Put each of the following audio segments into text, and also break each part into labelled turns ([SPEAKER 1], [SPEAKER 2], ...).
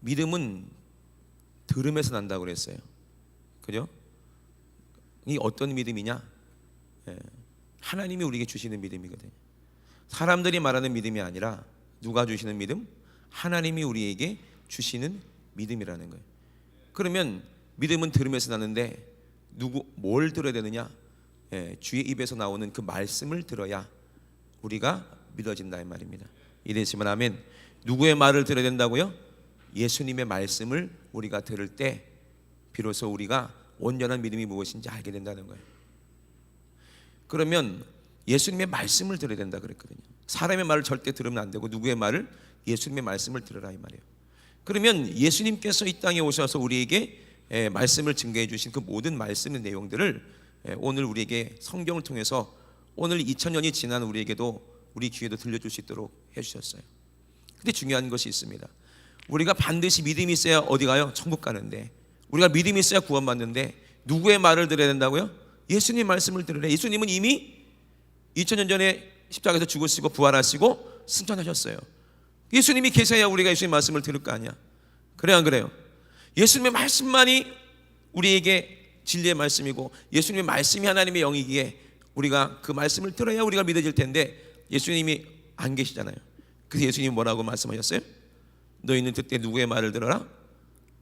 [SPEAKER 1] 믿음은 들음에서 난다고 그랬어요. 그죠? 이 어떤 믿음이냐? 하나님이 우리에게 주시는 믿음이거든요. 사람들이 말하는 믿음이 아니라 누가 주시는 믿음? 하나님이 우리에게 주시는 믿음이라는 거예요. 그러면 믿음은 들음에서 나는데 뭘 들어야 되느냐? 주의 입에서 나오는 그 말씀을 들어야 우리가 믿어진다 이 말입니다. 이래지만 아멘. 누구의 말을 들어야 된다고요? 예수님의 말씀을 우리가 들을 때 비로소 우리가 온전한 믿음이 무엇인지 알게 된다는 거예요. 그러면 예수님의 말씀을 들어야 된다 그랬거든요. 사람의 말을 절대 들으면 안 되고 누구의 말을? 예수님의 말씀을 들으라 이 말이에요. 그러면 예수님께서 이 땅에 오셔서 우리에게 말씀을 증거해 주신 그 모든 말씀의 내용들을 오늘 우리에게 성경을 통해서 오늘 2000년이 지난 우리에게도 우리 귀에도 들려줄 수 있도록 해주셨어요. 근데 중요한 것이 있습니다. 우리가 반드시 믿음이 있어야 어디 가요? 천국 가는데, 우리가 믿음이 있어야 구원받는데 누구의 말을 들어야 된다고요? 예수님 말씀을 들으래. 예수님은 이미 2000년 전에 십자가에서 죽으시고 부활하시고 승천하셨어요. 예수님이 계셔야 우리가 예수님 말씀을 들을 거 아니야. 그래요 안 그래요? 예수님의 말씀만이 우리에게 진리의 말씀이고 예수님의 말씀이 하나님의 영이기에 우리가 그 말씀을 들어야 우리가 믿어질 텐데 예수님이 안 계시잖아요. 그래서 예수님이 뭐라고 말씀하셨어요? 너희는 그때 누구의 말을 들어라?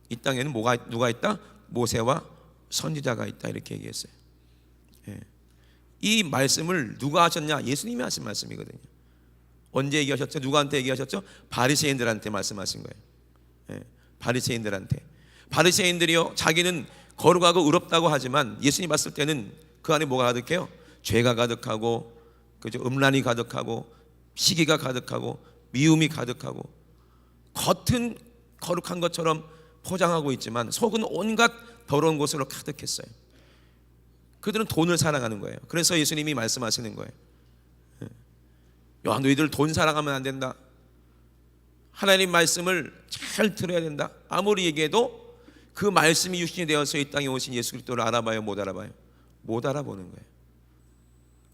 [SPEAKER 1] 이 땅에는 누가 있다? 모세와 선지자가 있다 이렇게 얘기했어요. 이 말씀을 누가 하셨냐? 예수님이 하신 말씀이거든요. 언제 얘기하셨죠? 누구한테 얘기하셨죠? 바리새인들한테 말씀하신 거예요. 바리새인들한테. 바리새인들이요 자기는 거룩하고 의롭다고 하지만 예수님 봤을 때는 그 안에 뭐가 가득해요? 죄가 가득하고 그죠? 음란이 가득하고 시기가 가득하고 미움이 가득하고 겉은 거룩한 것처럼 포장하고 있지만 속은 온갖 더러운 곳으로 가득했어요. 그들은 돈을 사랑하는 거예요. 그래서 예수님이 말씀하시는 거예요. 야, 너희들 돈 사랑하면 안 된다. 하나님 말씀을 잘 들어야 된다. 아무리 얘기해도 그 말씀이 육신이 되어서 이 땅에 오신 예수 그리스도를 알아봐요? 못 알아봐요? 못 알아보는 거예요.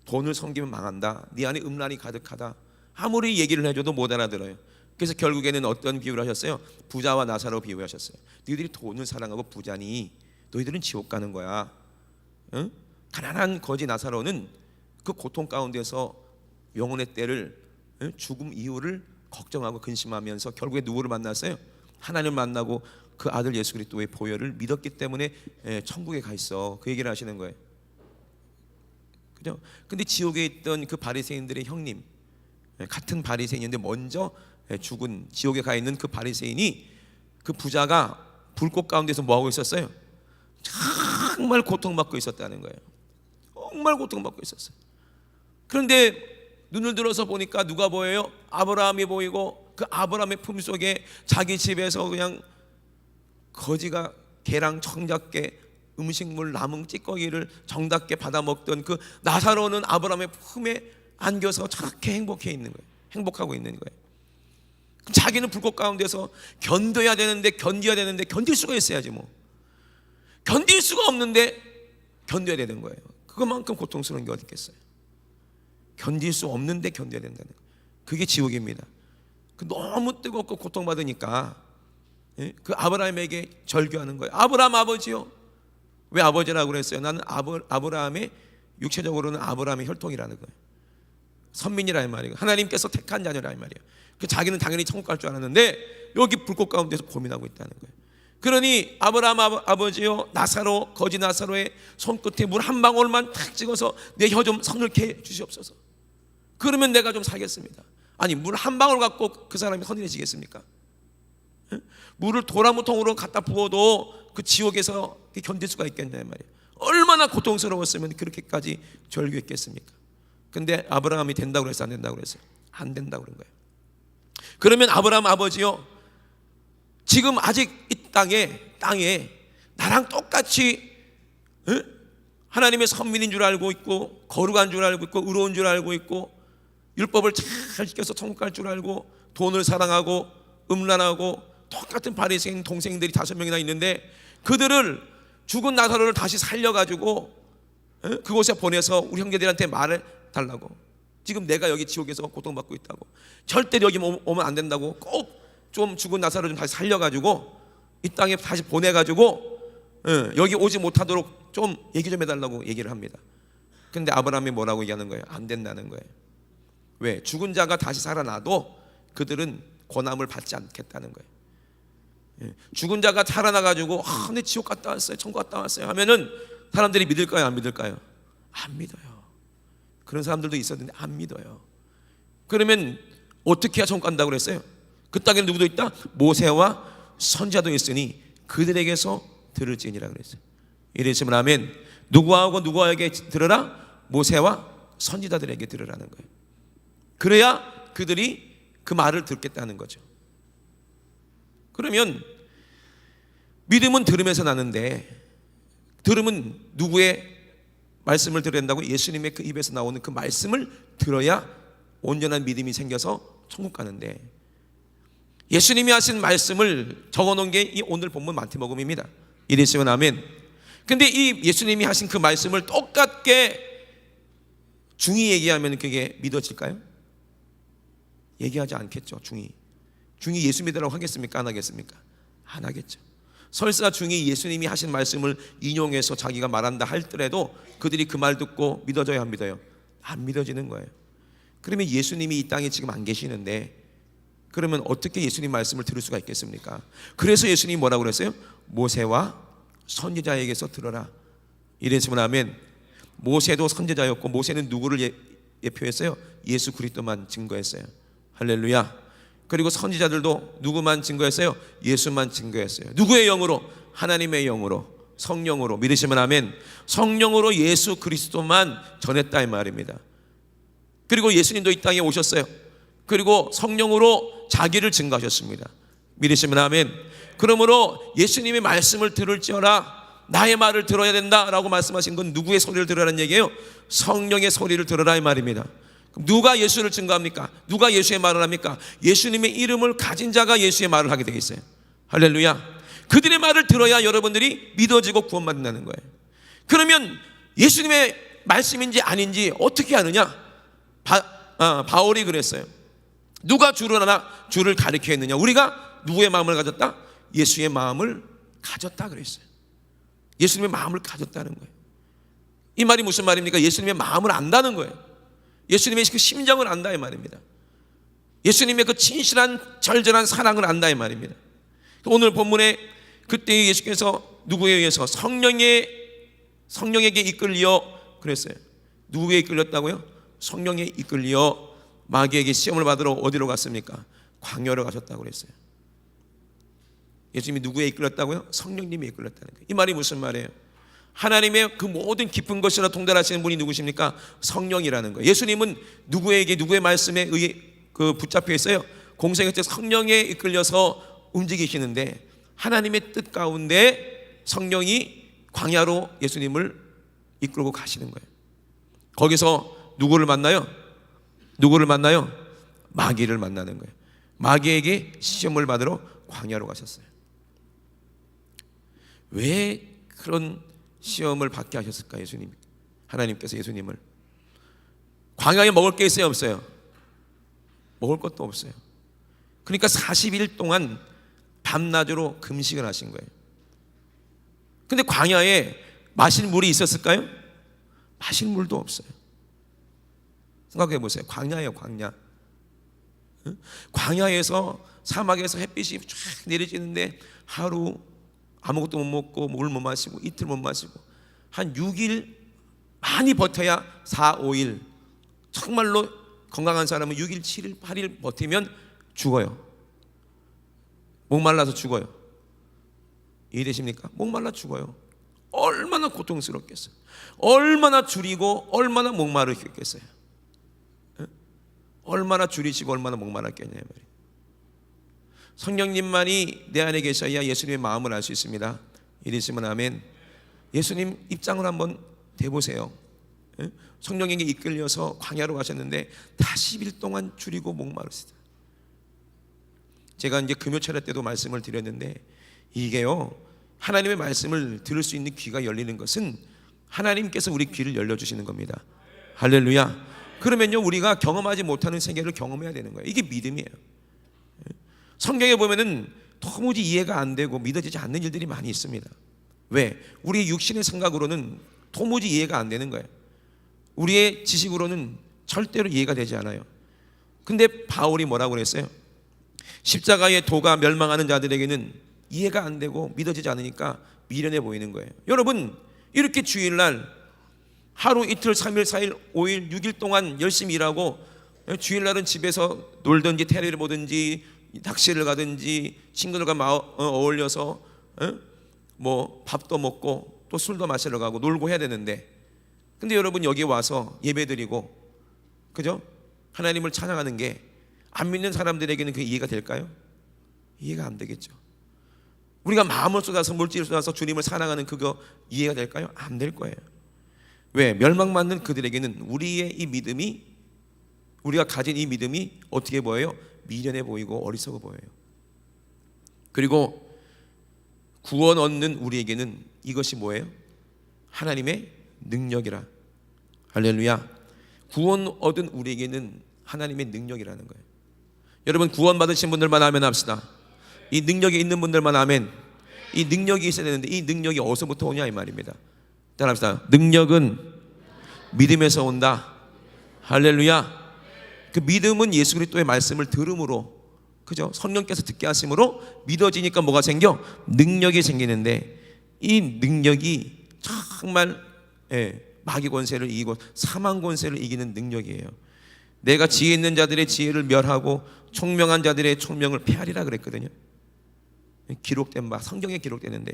[SPEAKER 1] 돈을 섬기면 망한다. 네 안에 음란이 가득하다. 아무리 얘기를 해줘도 못 알아들어요. 그래서 결국에는 어떤 비유를 하셨어요? 부자와 나사로 비유하셨어요. 너희들이 돈을 사랑하고 부자니 너희들은 지옥 가는 거야. 응? 가난한 거지 나사로는 그 고통 가운데서 영혼의 때를, 죽음 이후를 걱정하고 근심하면서 결국에 누구를 만났어요? 하나님을 만나고 그 아들 예수 그리스도의 보혈을 믿었기 때문에 천국에 가 있어. 그 얘기를 하시는 거예요. 그죠? 근데 지옥에 있던 그 바리새인들의 형님, 같은 바리새인인데 먼저 죽은 지옥에 가 있는 그 바리새인이 그 부자가 불꽃 가운데서 뭐 하고 있었어요? 정말 고통받고 있었다는 거예요. 정말 고통받고 있었어요. 그런데 눈을 들어서 보니까 누가 보여요? 아브라함이 보이고 그 아브라함의 품속에 자기 집에서 그냥 거지가 개랑 청작게 음식물 남은 찌꺼기를 정답게 받아 먹던 그 나사로는 아브라함의 품에 안겨서 저렇게 행복해 있는 거예요. 행복하고 있는 거예요. 자기는 불꽃 가운데서 견뎌야 되는데 견딜 수가 있어야지 뭐. 견딜 수가 없는데 견뎌야 되는 거예요. 그것만큼 고통스러운 게 어디 있겠어요? 견딜 수 없는데 견뎌야 된다는 거예요. 그게 지옥입니다. 너무 뜨겁고 고통받으니까 그 아브라함에게 절규하는 거예요. 아브라함 아버지요. 왜 아버지라고 그랬어요? 나는 아브라함의 육체적으로는 아브라함의 혈통이라는 거예요. 선민이라 이 말이에요. 하나님께서 택한 자녀라 이 말이에요. 그 자기는 당연히 천국 갈 줄 알았는데 여기 불꽃 가운데서 고민하고 있다는 거예요. 그러니 아브라함 아버지요 나사로 거지 나사로의 손끝에 물 한 방울만 탁 찍어서 내 혀 좀 서늘케 해 주시옵소서. 그러면 내가 좀 살겠습니다. 아니 물 한 방울 갖고 그 사람이 서늘해지겠습니까? 물을 도라무통으로 갖다 부어도 그 지옥에서 견딜 수가 있겠냐 말이에요. 얼마나 고통스러웠으면 그렇게까지 절규했겠습니까? 근데 아브라함이 된다고 그랬어요? 안 된다고 그랬어요? 안 된다고 그런 거예요. 그러면 아브라함 아버지요 지금 아직 이 땅에 나랑 똑같이 하나님의 선민인 줄 알고 있고 거룩한 줄 알고 있고 의로운 줄 알고 있고 율법을 잘 지켜서 천국 갈 줄 알고 돈을 사랑하고 음란하고 똑같은 바리새인 동생들이 5명이나 있는데 그들을 죽은 나사로를 다시 살려가지고 그곳에 보내서 우리 형제들한테 말을 달라고. 지금 내가 여기 지옥에서 고통받고 있다고. 절대 여기 오면 안 된다고 꼭 좀 죽은 나사로를 좀 다시 살려가지고 이 땅에 다시 보내가지고 여기 오지 못하도록 좀 얘기 좀 해달라고 얘기를 합니다. 근데 아브라함이 뭐라고 얘기하는 거예요? 안 된다는 거예요. 왜? 죽은 자가 다시 살아나도 그들은 고난을 받지 않겠다는 거예요. 죽은 자가 살아나가지고 내 지옥 갔다 왔어요, 천국 갔다 왔어요 하면은 사람들이 믿을까요, 안 믿을까요? 안 믿어요. 그런 사람들도 있었는데 안 믿어요. 그러면 어떻게 해야 천국 간다고 그랬어요? 그 땅에는 누구도 있다? 모세와 선지자도 있으니 그들에게서 들을지니라 그랬어요. 이랬으면 아멘. 누구에게 들으라? 모세와 선지자들에게 들으라는 거예요. 그래야 그들이 그 말을 듣겠다는 거죠. 그러면 믿음은 들으면서 나는데, 들으면 누구의 말씀을 들어야 된다고? 예수님의 그 입에서 나오는 그 말씀을 들어야 온전한 믿음이 생겨서 천국 가는데, 예수님이 하신 말씀을 적어놓은 게 이 오늘 본문 마태복음입니다. 이랬으면 아멘. 근데 이 예수님이 하신 그 말씀을 똑같게 중이 얘기하면 그게 믿어질까요? 얘기하지 않겠죠. 중이 예수 믿으라고 하겠습니까? 안 하겠습니까? 안 하겠죠. 설사 중이 예수님이 하신 말씀을 인용해서 자기가 말한다 할더라도 그들이 그 말 듣고 믿어져야 안 믿어요? 안 믿어지는 거예요. 그러면 예수님이 이 땅에 지금 안 계시는데 그러면 어떻게 예수님 말씀을 들을 수가 있겠습니까? 그래서 예수님이 뭐라고 그랬어요? 모세와 선지자에게서 들어라. 이랬으면 아멘. 모세도 선지자였고, 모세는 누구를 예표했어요? 예수 그리스도만 증거했어요. 할렐루야. 그리고 선지자들도 누구만 증거했어요? 예수만 증거했어요. 누구의 영으로? 하나님의 영으로, 성령으로. 믿으시면 아멘. 성령으로 예수 그리스도만 전했다 이 말입니다. 그리고 예수님도 이 땅에 오셨어요. 그리고 성령으로 자기를 증거하셨습니다. 믿으시면 아멘. 그러므로 예수님의 말씀을 들을지어다, 나의 말을 들어야 된다라고 말씀하신 건 누구의 소리를 들으라는 얘기예요? 성령의 소리를 들으라 이 말입니다. 그럼 누가 예수를 증거합니까? 누가 예수의 말을 합니까? 예수님의 이름을 가진 자가 예수의 말을 하게 되어 있어요. 할렐루야. 그들의 말을 들어야 여러분들이 믿어지고 구원받는다는 거예요. 그러면 예수님의 말씀인지 아닌지 어떻게 아느냐? 바울이 그랬어요. 누가 주를 하나? 주를 가리켜 했느냐? 우리가 누구의 마음을 가졌다? 예수의 마음을 가졌다 그랬어요. 예수님의 마음을 가졌다는 거예요. 이 말이 무슨 말입니까? 예수님의 마음을 안다는 거예요. 예수님의 그 심정을 안다 이 말입니다. 예수님의 그 진실한 절절한 사랑을 안다 이 말입니다. 오늘 본문에 그때 예수께서 누구에 의해서? 성령에게 이끌려 그랬어요. 누구에 이끌렸다고요? 성령에 이끌려 마귀에게 시험을 받으러 어디로 갔습니까? 광야로 가셨다고 그랬어요. 예수님이 누구에 이끌렸다고요? 성령님이 이끌렸다는 거예요. 이 말이 무슨 말이에요? 하나님의 그 모든 깊은 것이라 통달하시는 분이 누구십니까? 성령이라는 거예요. 예수님은 누구에게, 누구의 말씀에 의해 붙잡혀 있어요? 공생의 때 성령에 이끌려서 움직이시는데, 하나님의 뜻 가운데 성령이 광야로 예수님을 이끌고 가시는 거예요. 거기서 누구를 만나요? 마귀를 만나는 거예요. 마귀에게 시험을 받으러 광야로 가셨어요. 왜 그런 시험을 받게 하셨을까? 예수님, 하나님께서 예수님을. 광야에 먹을 게 있어요, 없어요? 먹을 것도 없어요. 그러니까 40일 동안 밤낮으로 금식을 하신 거예요. 근데 광야에 마실 물이 있었을까요? 마실 물도 없어요. 생각해 보세요. 광야예요, 광야. 광야에서, 사막에서 햇빛이 쫙 내려지는데 하루 아무것도 못 먹고 물 못 마시고 이틀 못 마시고 한 6일, 많이 버텨야 4, 5일, 정말로 건강한 사람은 6일, 7일, 8일 버티면 죽어요. 목말라서 죽어요. 이해되십니까? 목말라 죽어요. 얼마나 고통스럽겠어요. 얼마나 줄이고 얼마나 목마르겠어요. 얼마나 줄이시고 얼마나 목마랐겠냐 말이에요. 성령님만이 내 안에 계셔야 예수님의 마음을 알 수 있습니다. 이랬으면 아멘. 예수님 입장을 한번 대보세요. 성령에게 이끌려서 광야로 가셨는데 40일 동안 줄이고 목마르시다. 제가 이제 금요 차례 때도 말씀을 드렸는데, 이게요, 하나님의 말씀을 들을 수 있는 귀가 열리는 것은 하나님께서 우리 귀를 열려주시는 겁니다. 할렐루야. 그러면요, 우리가 경험하지 못하는 세계를 경험해야 되는 거예요. 이게 믿음이에요. 성경에 보면은 도무지 이해가 안 되고 믿어지지 않는 일들이 많이 있습니다. 왜? 우리의 육신의 생각으로는 도무지 이해가 안 되는 거예요. 우리의 지식으로는 절대로 이해가 되지 않아요. 근데 바울이 뭐라고 그랬어요? 십자가의 도가 멸망하는 자들에게는 이해가 안 되고 믿어지지 않으니까 미련해 보이는 거예요. 여러분, 이렇게 주일날 하루 이틀 3일 4일 5일 6일 동안 열심히 일하고 주일날은 집에서 놀든지 테레비를 보든지 낚시를 가든지 친구들과 어울려서 뭐 밥도 먹고 또 술도 마시러 가고 놀고 해야 되는데, 근데 여러분 여기 와서 예배드리고 그죠? 하나님을 찬양하는 게 안 믿는 사람들에게는 그게 이해가 될까요? 이해가 안 되겠죠. 우리가 마음을 쏟아서 물질을 쏟아서 주님을 사랑하는 그거 이해가 될까요? 안 될 거예요. 왜? 멸망받는 그들에게는 우리의 이 믿음이, 우리가 가진 이 믿음이 어떻게 보여요? 미련해 보이고 어리석어 보여요. 그리고 구원 얻는 우리에게는 이것이 뭐예요? 하나님의 능력이라. 할렐루야. 구원 얻은 우리에게는 하나님의 능력이라는 거예요. 여러분, 구원 받으신 분들만 아멘 합시다. 이 능력이 있는 분들만 아멘. 이 능력이 있어야 되는데 이 능력이 어디서부터 오냐 이 말입니다. 따라합시다. 능력은 믿음에서 온다. 할렐루야. 그 믿음은 예수 그리스도의 말씀을 들음으로, 그죠? 성령께서 듣게 하심으로 믿어지니까 뭐가 생겨? 능력이 생기는데, 이 능력이 정말 마귀 권세를 이기고 사망 권세를 이기는 능력이에요. 내가 지혜 있는 자들의 지혜를 멸하고 총명한 자들의 총명을 폐하리라 그랬거든요. 기록된 바, 성경에 기록되는데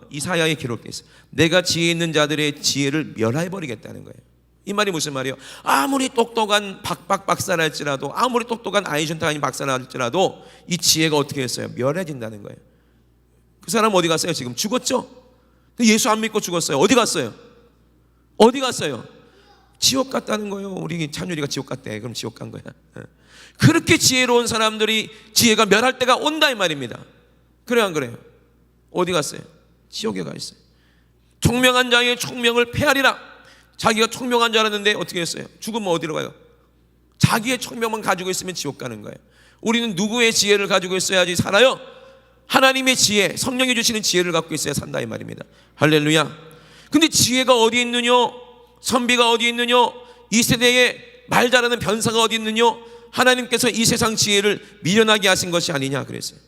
[SPEAKER 1] 이사야에 기록되어 있어요. 내가 지혜 있는 자들의 지혜를 멸해버리겠다는 거예요. 이 말이 무슨 말이에요? 아무리 똑똑한 박사랄지라도, 아무리 똑똑한 아인슈타인 박사랄지라도 이 지혜가 어떻게 했어요? 멸해진다는 거예요. 그 사람 어디 갔어요? 지금 죽었죠? 예수 안 믿고 죽었어요. 어디 갔어요? 어디 갔어요? 지옥 갔다는 거예요. 우리 찬율이가 지옥 갔대. 그럼 지옥 간 거야. 그렇게 지혜로운 사람들이 지혜가 멸할 때가 온다 이 말입니다. 그래요 안 그래요? 어디 갔어요? 지옥에 가 있어요. 총명한 자의 총명을 폐하리라. 자기가 총명한 줄 알았는데 어떻게 했어요? 죽으면 어디로 가요? 자기의 총명만 가지고 있으면 지옥 가는 거예요. 우리는 누구의 지혜를 가지고 있어야지 살아요? 하나님의 지혜, 성령이 주시는 지혜를 갖고 있어야 산다 이 말입니다. 할렐루야. 근데 지혜가 어디 있느냐? 선비가 어디 있느냐? 이 세대에 말 잘하는 변사가 어디 있느냐? 하나님께서 이 세상 지혜를 미련하게 하신 것이 아니냐 그랬어요.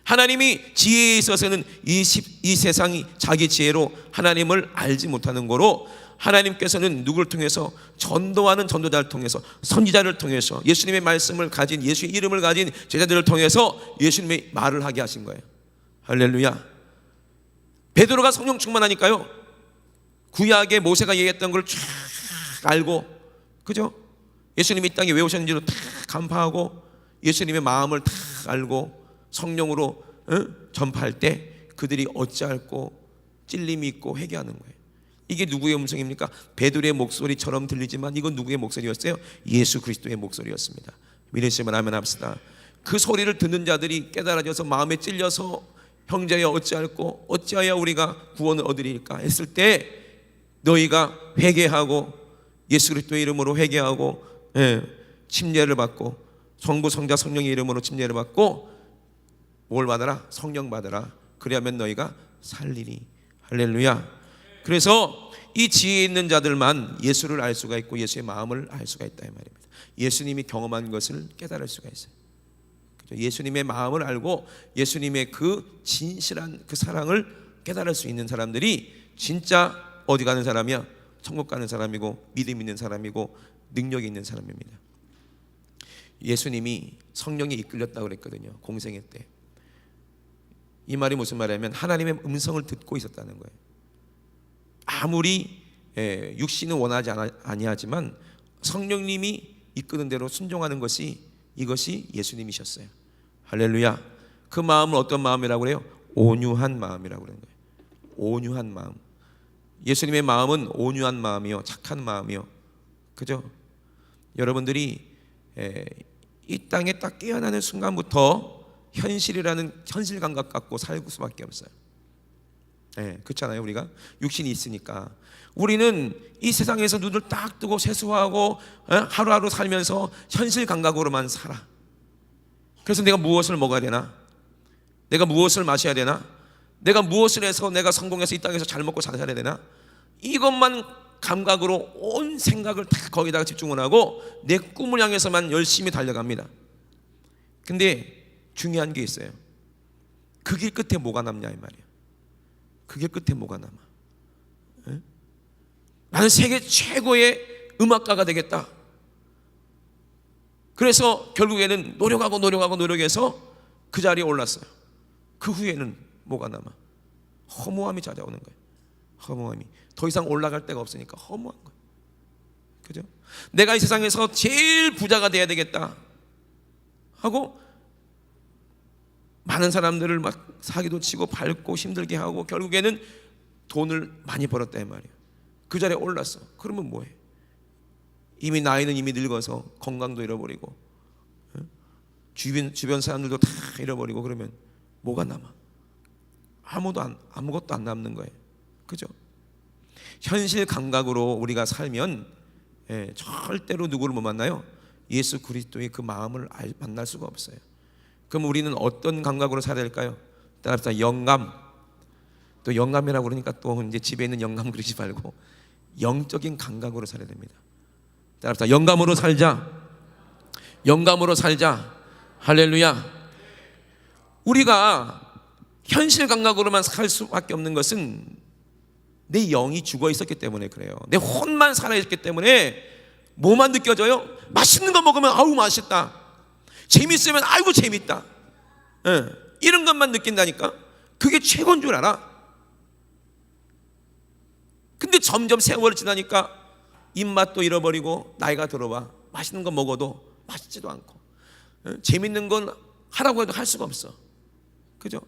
[SPEAKER 1] 하나님이 지혜에 있어서는 이 세상이 자기 지혜로 하나님을 알지 못하는 거로, 하나님께서는 누구를 통해서? 전도하는 전도자를 통해서, 선지자를 통해서, 예수님의 말씀을 가진, 예수의 이름을 가진 제자들을 통해서 예수님의 말을 하게 하신 거예요. 할렐루야. 베드로가 성령 충만하니까요, 구약에 모세가 얘기했던 걸 쫙 알고, 그죠? 예수님이 이 땅에 왜 오셨는지도 다 간파하고 예수님의 마음을 다 알고 성령으로 전파할 때 그들이 어찌할꼬 찔림이 있고 회개하는 거예요. 이게 누구의 음성입니까? 베드로의 목소리처럼 들리지만 이건 누구의 목소리였어요? 예수 그리스도의 목소리였습니다. 믿으시면 아멘 합시다. 그 소리를 듣는 자들이 깨달아져서 마음에 찔려서 형제여 어찌할꼬, 어찌하여 우리가 구원을 얻으리까 했을 때 너희가 회개하고 예수 그리스도의 이름으로 회개하고 침례를 받고 성부 성자 성령의 이름으로 침례를 받고 뭘 받아라? 성령 받아라. 그리하면 너희가 살리니. 할렐루야. 그래서 이 지혜 있는 자들만 예수를 알 수가 있고 예수의 마음을 알 수가 있다 이 말입니다. 예수님이 경험한 것을 깨달을 수가 있어요. 예수님의 마음을 알고 예수님의 그 진실한 그 사랑을 깨달을 수 있는 사람들이 진짜 어디 가는 사람이야? 천국 가는 사람이고 믿음 있는 사람이고 능력이 있는 사람입니다. 예수님이 성령에 이끌렸다고 그랬거든요. 공생애 때. 이 말이 무슨 말이냐면 하나님의 음성을 듣고 있었다는 거예요. 아무리 육신은 원하지 아니하지만 성령님이 이끄는 대로 순종하는 것이, 이것이 예수님이셨어요. 할렐루야. 그 마음은 어떤 마음이라고 그래요? 온유한 마음이라고 그러는 거예요. 온유한 마음. 예수님의 마음은 온유한 마음이요, 착한 마음이요. 그죠? 여러분들이 이 땅에 딱 깨어나는 순간부터 현실이라는 현실 감각 갖고 살 수밖에 없어요. 그렇잖아요. 우리가 육신이 있으니까 우리는 이 세상에서 눈을 딱 뜨고 세수하고 하루하루 살면서 현실 감각으로만 살아. 그래서 내가 무엇을 먹어야 되나? 내가 무엇을 마셔야 되나? 내가 무엇을 해서 내가 성공해서 이 땅에서 잘 먹고 잘 살아야 되나? 이것만 감각으로 온 생각을 다 거기다가 집중을 하고 내 꿈을 향해서만 열심히 달려갑니다. 근데 중요한 게 있어요. 그 길 끝에 뭐가 남냐 이 말이에요. 그 길 끝에 뭐가 남아? 에? 나는 세계 최고의 음악가가 되겠다. 그래서 결국에는 노력해서 그 자리에 올랐어요. 그 후에는 뭐가 남아? 허무함이 찾아오는 거예요. 허무함이. 더 이상 올라갈 데가 없으니까 허무한 거예요. 그죠? 내가 이 세상에서 제일 부자가 돼야 되겠다 하고 많은 사람들을 막 사기도 치고 밟고 힘들게 하고 결국에는 돈을 많이 벌었다 이 말이에요. 그 자리에 올랐어. 그러면 뭐해? 이미 나이는 이미 늙어서 건강도 잃어버리고 주변 사람들도 다 잃어버리고 그러면 뭐가 남아? 아무것도 안 남는 거예요. 그죠? 현실 감각으로 우리가 살면 절대로 누구를 못 만나요? 예수 그리스도의 그 마음을 만날 수가 없어요. 그럼 우리는 어떤 감각으로 살아야 될까요? 따라서 영감. 또 영감이라고 그러니까 또 이제 집에 있는 영감 그러지 말고 영적인 감각으로 살아야 됩니다. 따라서 영감으로 살자. 영감으로 살자. 할렐루야. 우리가 현실 감각으로만 살 수밖에 없는 것은 내 영이 죽어 있었기 때문에 그래요. 내 혼만 살아있기 때문에 뭐만 느껴져요? 맛있는 거 먹으면 아우 맛있다. 재밌으면 아이고 재밌다. 이런 것만 느낀다니까. 그게 최고인 줄 알아. 근데 점점 세월이 지나니까 입맛도 잃어버리고 나이가 들어와 맛있는 거 먹어도 맛있지도 않고 재밌는 건 하라고 해도 할 수가 없어. 그죠?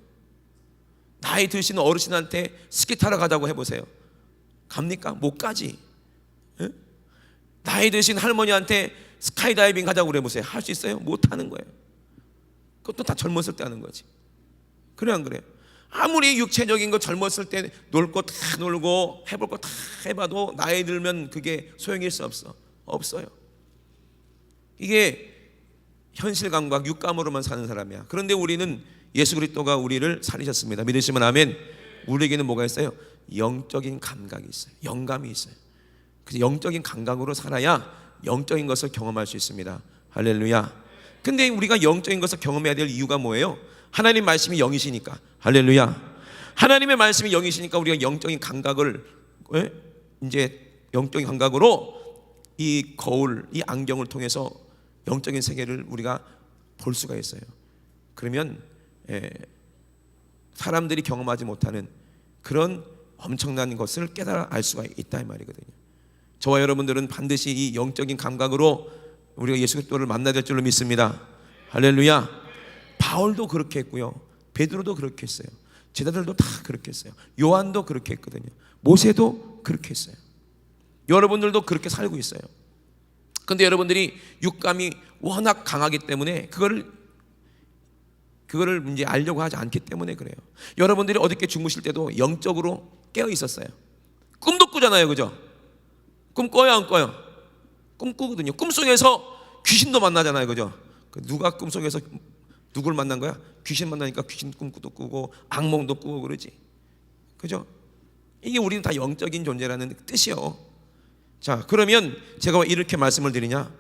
[SPEAKER 1] 나이 드시는 어르신한테 스키 타러 가자고 해보세요. 갑니까? 못 가지. 나이 드신 할머니한테 스카이다이빙 가자고 해보세요. 할 수 있어요? 못 하는 거예요. 그것도 다 젊었을 때 하는 거지. 그래 안 그래요? 아무리 육체적인 거 젊었을 때 놀 거 다 놀고 해볼 거 다 해봐도 나이 들면 그게 소용일 수 없어요. 이게 현실 감각 육감으로만 사는 사람이야. 그런데 우리는 예수 그리스도가 우리를 살리셨습니다. 믿으시면 아멘. 우리에게는 뭐가 있어요? 영적인 감각이 있어요. 영감이 있어요. 그래서 영적인 감각으로 살아야 영적인 것을 경험할 수 있습니다. 할렐루야. 근데 우리가 영적인 것을 경험해야 될 이유가 뭐예요? 하나님 말씀이 영이시니까. 할렐루야. 하나님의 말씀이 영이시니까 우리가 영적인 감각을 이제 영적인 감각으로 이 거울, 이 안경을 통해서 영적인 세계를 우리가 볼 수가 있어요. 그러면 사람들이 경험하지 못하는 그런 엄청난 것을 깨달아 알 수가 있다 이 말이거든요. 저와 여러분들은 반드시 이 영적인 감각으로 우리가 예수 그리스도를 만나야 될 줄로 믿습니다. 할렐루야. 바울도 그렇게 했고요. 베드로도 그렇게 했어요. 제자들도 다 그렇게 했어요. 요한도 그렇게 했거든요. 모세도 그렇게 했어요. 여러분들도 그렇게 살고 있어요. 근데 여러분들이 육감이 워낙 강하기 때문에 그거를 이제 알려고 하지 않기 때문에 그래요. 여러분들이 어저께 주무실 때도 영적으로 깨어 있었어요. 꿈도 꾸잖아요, 그죠? 꿈 꿔요, 안 꿔요? 꿈 꾸거든요. 꿈속에서 귀신도 만나잖아요, 그죠? 누가 꿈속에서 누굴 만난 거야? 귀신 만나니까 귀신 꿈도 꾸고 악몽도 꾸고 그러지, 그죠? 이게 우리는 다 영적인 존재라는 뜻이요. 자, 그러면 제가 왜 이렇게 말씀을 드리냐?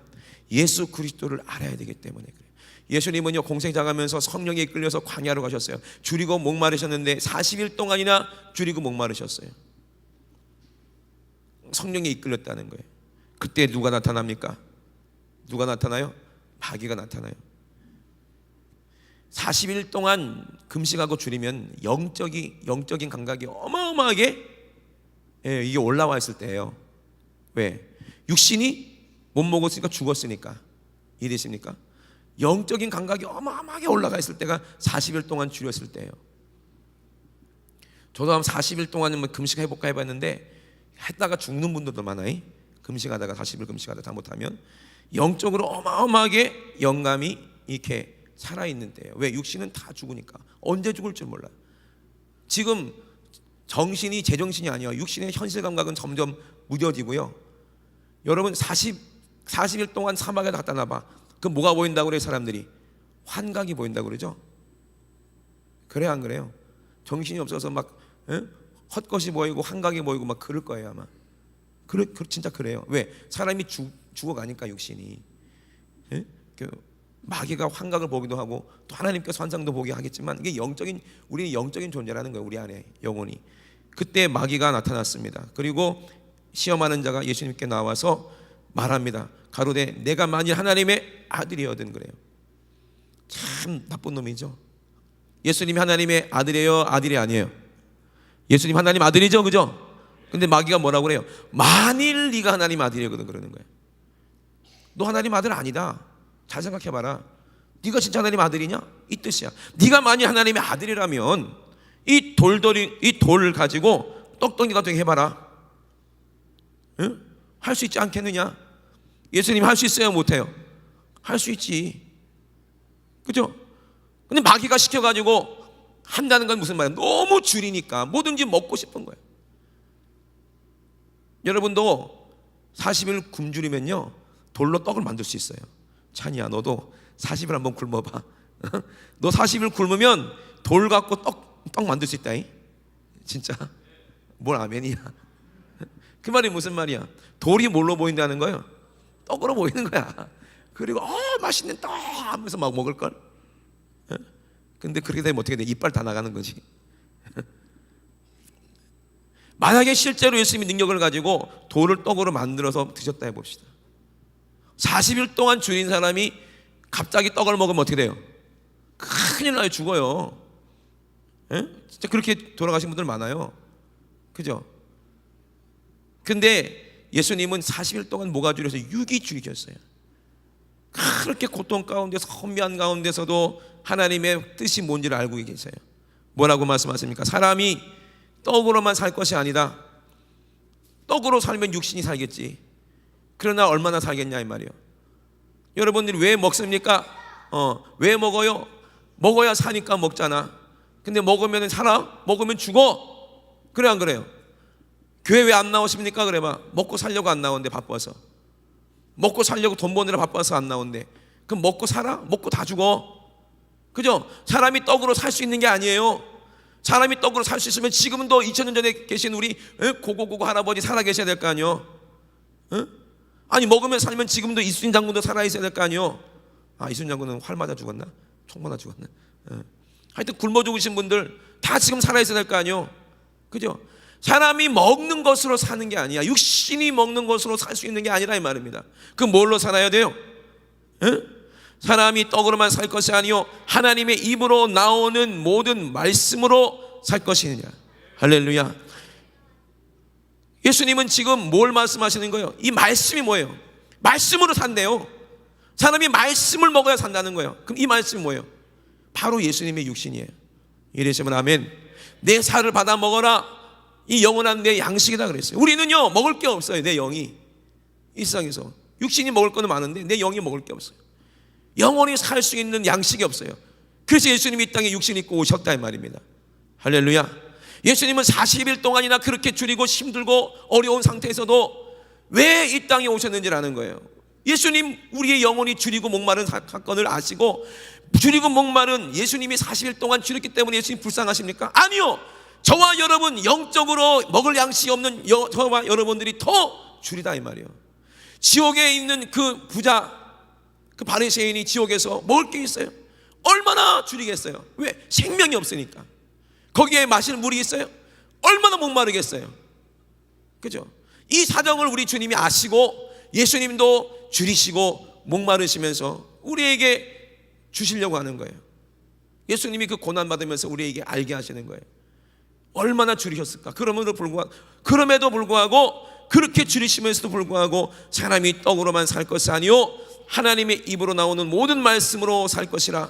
[SPEAKER 1] 예수 그리스도를 알아야 되기 때문에 그래요. 예수님은요 공생장하면서 성령에 이끌려서 광야로 가셨어요. 줄이고 목마르셨는데 40일 동안이나 줄이고 목마르셨어요. 성령에 이끌렸다는 거예요. 그때 누가 나타납니까? 누가 나타나요? 마귀가 나타나요. 40일 동안 금식하고 줄이면 영적인 감각이 어마어마하게 이게 올라와 있을 때예요. 왜? 육신이 못 먹었으니까 죽었으니까. 이해되십니까? 영적인 감각이 어마어마하게 올라가 있을 때가 40일 동안 줄였을 때예요. 저도 한 40일 동안은 뭐 금식해볼까 해봤는데 했다가 죽는 분들도 많아요. 금식하다가 40일 금식하다가 잘못하면 영적으로 어마어마하게 영감이 이렇게 살아있는 때예요. 왜? 육신은 다 죽으니까. 언제 죽을 줄 몰라요. 지금 정신이 제정신이 아니에요. 육신의 현실 감각은 점점 무뎌지고요. 여러분 40일 동안 사막에 갖다 놔봐. 그럼 뭐가 보인다고 그래요? 사람들이 환각이 보인다고 그러죠. 그래요, 안 그래요? 정신이 없어서 막 헛것이 보이고 환각이 보이고 막 그럴 거예요 아마. 진짜 그래요. 왜? 사람이 죽어가니까 육신이. 마귀가 환각을 보기도 하고 또 하나님께서 환상도 보게 하겠지만 이게 우리는 영적인 존재라는 거예요. 우리 안에 영혼이. 그때 마귀가 나타났습니다. 그리고 시험하는 자가 예수님께 나와서 말합니다. 가로되 내가 만일 하나님의 아들이거든 그래요. 참 나쁜 놈이죠. 예수님이 하나님의 아들이에요, 아들이 아니에요? 예수님 하나님 아들이죠, 그죠? 근데 마귀가 뭐라고 그래요? 만일 네가 하나님 아들이거든 그러는 거예요. 너 하나님 아들 아니다. 잘 생각해봐라. 네가 진짜 하나님 아들이냐? 이 뜻이야. 네가 만일 하나님의 아들이라면 이 돌을 가지고 떡덩이 같은 거 해봐라. 응? 할 수 있지 않겠느냐? 예수님 할 수 있어요, 못해요? 할 수 있지. 그죠? 근데 마귀가 시켜가지고 한다는 건 무슨 말이야? 너무 줄이니까 뭐든지 먹고 싶은 거예요. 여러분도 40일 굶주리면요 돌로 떡을 만들 수 있어요. 찬이야, 너도 40일 한번 굶어봐. 너 40일 굶으면 돌 갖고 떡 만들 수 있다. 진짜. 뭘 아멘이야. 그 말이 무슨 말이야? 돌이 뭘로 보인다는 거예요? 떡으로 보이는 거야. 그리고 맛있는 떡 하면서 막 먹을걸. 근데 그렇게 되면 어떻게 돼? 이빨 다 나가는 거지. 만약에 실제로 예수님이 능력을 가지고 돌을 떡으로 만들어서 드셨다 해봅시다. 40일 동안 줄인 사람이 갑자기 떡을 먹으면 어떻게 돼요? 큰일 나요. 죽어요. 진짜 그렇게 돌아가신 분들 많아요. 그죠? 근데 예수님은 40일 동안 뭐가 줄여서 육이 줄이셨어요. 그렇게 고통 가운데서 혼미한 가운데서도 하나님의 뜻이 뭔지를 알고 계세요. 뭐라고 말씀하십니까? 사람이 떡으로만 살 것이 아니다. 떡으로 살면 육신이 살겠지. 그러나 얼마나 살겠냐 이 말이에요. 여러분들이 왜 먹습니까? 왜 먹어요? 먹어야 사니까 먹잖아. 근데 먹으면 살아? 먹으면 죽어? 그래 안 그래요? 교회 왜 안 나오십니까? 그래봐. 먹고 살려고 안 나오는데 바빠서. 먹고 살려고 돈 버느라 바빠서 안 나오는데. 그럼 먹고 살아? 먹고 다 죽어. 그죠? 사람이 떡으로 살 수 있는 게 아니에요. 사람이 떡으로 살 수 있으면 지금도 2000년 전에 계신 우리 고고고고 할아버지 살아 계셔야 될 거 아니에요. 아니 먹으면 살면 지금도 이순신 장군도 살아 있어야 될 거 아니에요. 이순신 장군은 활 맞아 죽었나? 총 맞아 죽었나? 하여튼 굶어 죽으신 분들 다 지금 살아 있어야 될 거 아니에요. 그죠? 사람이 먹는 것으로 사는 게 아니야. 육신이 먹는 것으로 살 수 있는 게 아니라 이 말입니다. 그럼 뭘로 살아야 돼요? 사람이 떡으로만 살 것이 아니요 하나님의 입으로 나오는 모든 말씀으로 살 것이느냐. 할렐루야. 예수님은 지금 뭘 말씀하시는 거예요? 이 말씀이 뭐예요? 말씀으로 산대요. 사람이 말씀을 먹어야 산다는 거예요. 그럼 이 말씀이 뭐예요? 바로 예수님의 육신이에요. 이러시면 아멘. 내 살을 받아 먹어라. 이 영원한 내 양식이다 그랬어요. 우리는요 먹을 게 없어요. 내 영이 이 세상에서 육신이 먹을 거는 많은데 내 영이 먹을 게 없어요. 영원히 살 수 있는 양식이 없어요. 그래서 예수님이 이 땅에 육신 입고 오셨다 이 말입니다. 할렐루야. 예수님은 40일 동안이나 그렇게 줄이고 힘들고 어려운 상태에서도 왜 이 땅에 오셨는지를 아는 거예요. 예수님 우리의 영혼이 줄이고 목마른 사건을 아시고 줄이고 목마른 예수님이 40일 동안 줄였기 때문에 예수님 불쌍하십니까? 아니요. 저와 여러분 영적으로 먹을 양식이 없는 저와 여러분들이 더 줄이다 이 말이에요. 지옥에 있는 그 부자 그 바리새인이 지옥에서 먹을 게 있어요. 얼마나 줄이겠어요? 왜? 생명이 없으니까. 거기에 마실 물이 있어요? 얼마나 목마르겠어요. 그죠? 이 사정을 우리 주님이 아시고 예수님도 줄이시고 목마르시면서 우리에게 주시려고 하는 거예요. 예수님이 그 고난 받으면서 우리에게 알게 하시는 거예요. 얼마나 줄이셨을까? 그럼에도 불구하고 그렇게 줄이시면서도 불구하고 사람이 떡으로만 살 것이 아니요 하나님의 입으로 나오는 모든 말씀으로 살 것이라.